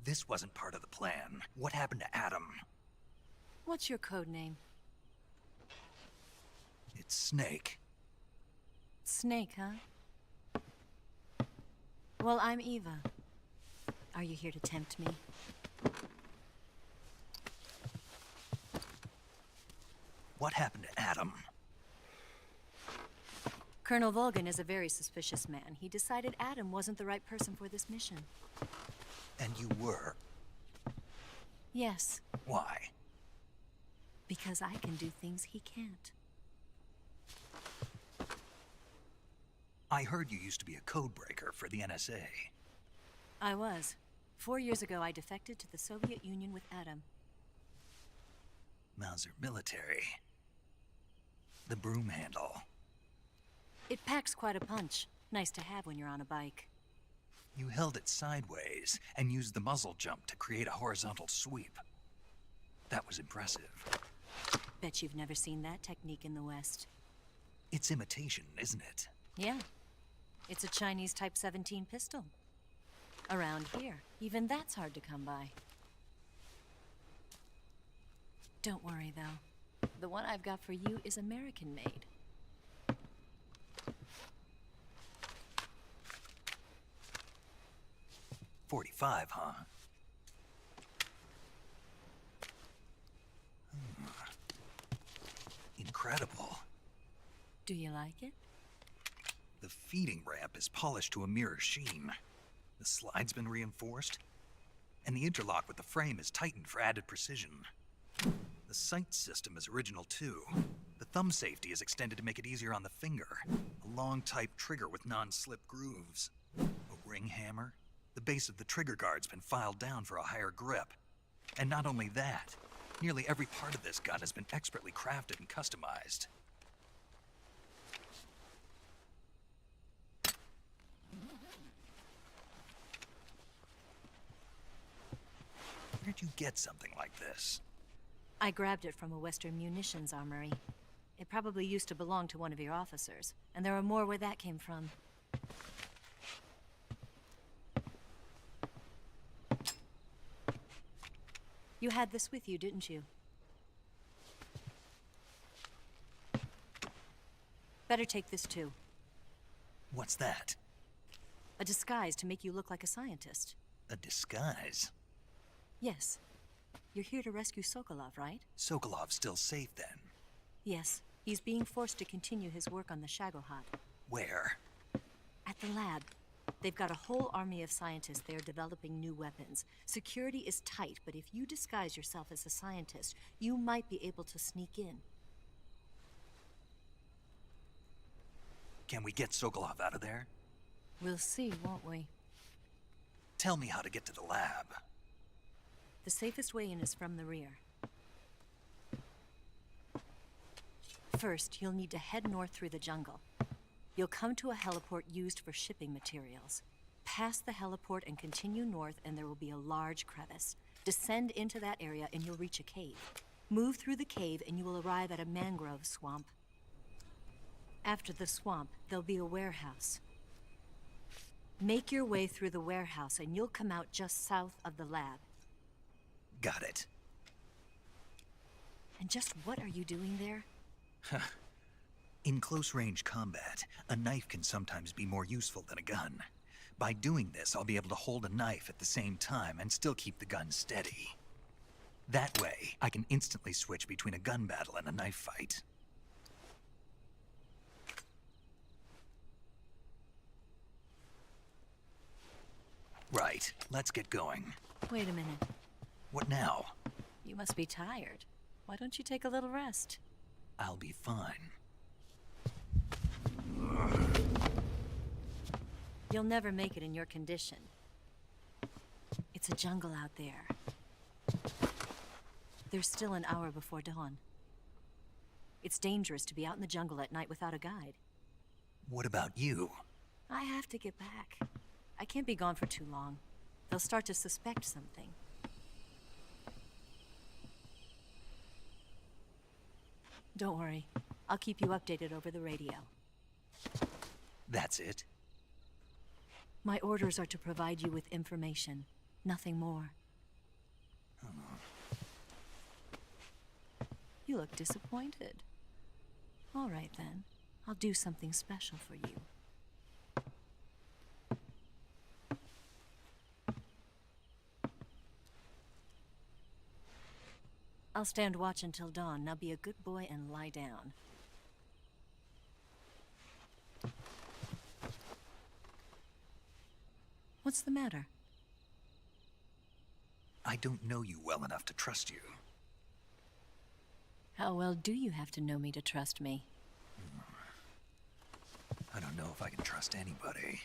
This wasn't part of the plan. What happened to Adam? What's your code name? It's Snake. Snake, huh? Well, I'm Eva. Are you here to tempt me? What happened to Adam? Colonel Volgin is a very suspicious man. He decided Adam wasn't the right person for this mission. And you were? Yes, Why? because I can do things he can't. I heard you used to be a codebreaker for the NSA. I was. 4 years ago, I defected to the Soviet Union with Adam. Mauser military. The broom handle. It packs quite a punch. Nice to have when you're on a bike. You held it sideways and used the muzzle jump to create a horizontal sweep. That was impressive. Bet you've never seen that technique in the West. It's imitation, isn't it? Yeah. It's a Chinese Type 17 pistol. Around here, even that's hard to come by. Don't worry, though. The one I've got for you is American-made. .45, huh? Incredible. Do you like it? The feeding ramp is polished to a mirror sheen. The slide's been reinforced, and the interlock with the frame is tightened for added precision. The sight system is original too. The thumb safety is extended to make it easier on the finger. A long type trigger with non-slip grooves. A ring hammer. The base of the trigger guard's been filed down for a higher grip. And not only that, nearly every part of this gun has been expertly crafted and customized. Where'd you get something like this? I grabbed it from a Western munitions armory. It probably used to belong to one of your officers, and there are more where that came from. You had this with you, didn't you? Better take this too. What's that? A disguise to make you look like a scientist. A disguise? Yes. You're here to rescue Sokolov, right? Sokolov's still safe then? Yes. He's being forced to continue his work on the Shagohod. Where? At the lab. They've got a whole army of scientists there developing new weapons. Security is tight, but if you disguise yourself as a scientist, you might be able to sneak in. Can we get Sokolov out of there? We'll see, won't we? Tell me how to get to the lab. The safest way in is from the rear. First, you'll need to head north through the jungle. You'll come to a heliport used for shipping materials. Pass the heliport and continue north, and there will be a large crevice. Descend into that area and you'll reach a cave. Move through the cave and you will arrive at a mangrove swamp. After the swamp, there'll be a warehouse. Make your way through the warehouse and you'll come out just south of the lab. Got it. And just what are you doing there? In close-range combat, a knife can sometimes be more useful than a gun. By doing this, I'll be able to hold a knife at the same time and still keep the gun steady. That way, I can instantly switch between a gun battle and a knife fight. Right, let's get going. Wait a minute. What now? You must be tired. Why don't you take a little rest? I'll be fine. You'll never make it in your condition. It's a jungle out there. There's still an hour before dawn. It's dangerous to be out in the jungle at night without a guide. What about you? I have to get back. I can't be gone for too long. They'll start to suspect something. Don't worry. I'll keep you updated over the radio. That's it? My orders are to provide you with information, nothing more. You look disappointed. All right then. I'll do something special for you. I'll stand watch until dawn. Now be a good boy and lie down. What's the matter? I don't know you well enough to trust you. How well do you have to know me to trust me? I don't know if I can trust anybody.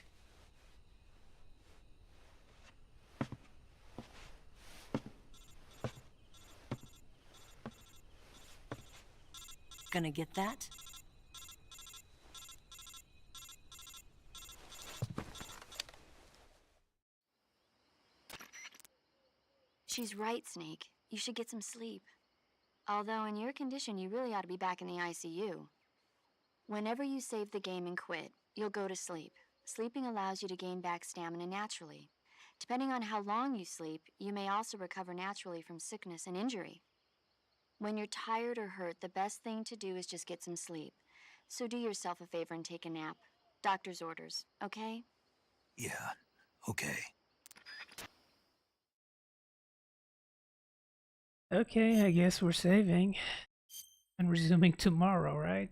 Gonna get that? She's right, Snake. You should get some sleep. Although in your condition, you really ought to be back in the ICU. Whenever you save the game and quit, you'll go to sleep. Sleeping allows you to gain back stamina naturally. Depending on how long you sleep, you may also recover naturally from sickness and injury. When you're tired or hurt, the best thing to do is just get some sleep. So do yourself a favor and take a nap. Doctor's orders, okay? Yeah, okay. Okay, I guess we're saving and resuming tomorrow, right?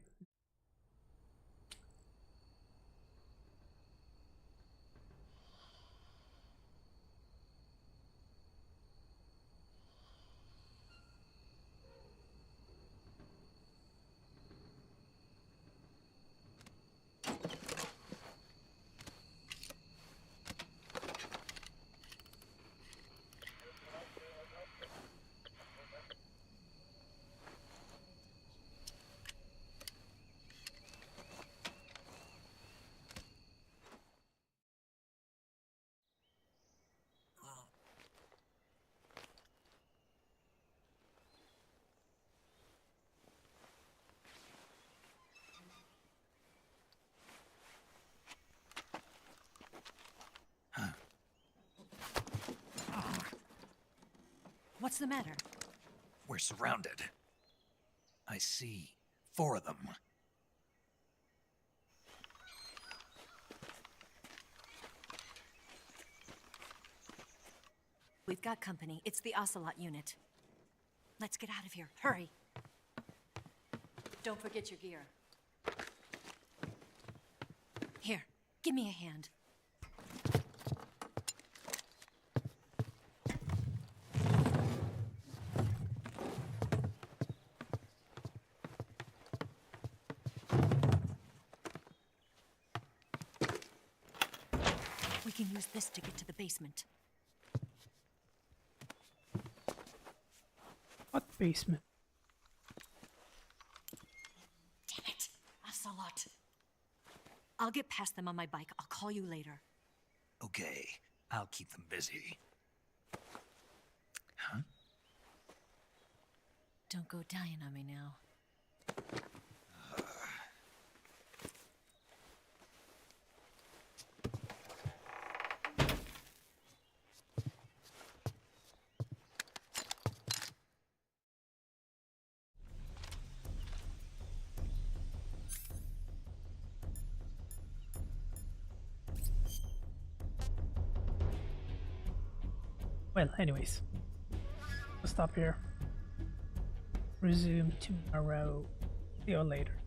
What's the matter? We're surrounded. I see 4 of them. We've got company. It's the Ocelot unit. Let's get out of here. Hurry. Don't forget your gear. Here, give me a hand. We can use this to get to the basement. What basement? Damn it, Ocelot. I'll get past them on my bike. I'll call you later. Okay, I'll keep them busy. Huh? Don't go dying on me now. Well, anyways, we'll stop here. Resume tomorrow. See you later.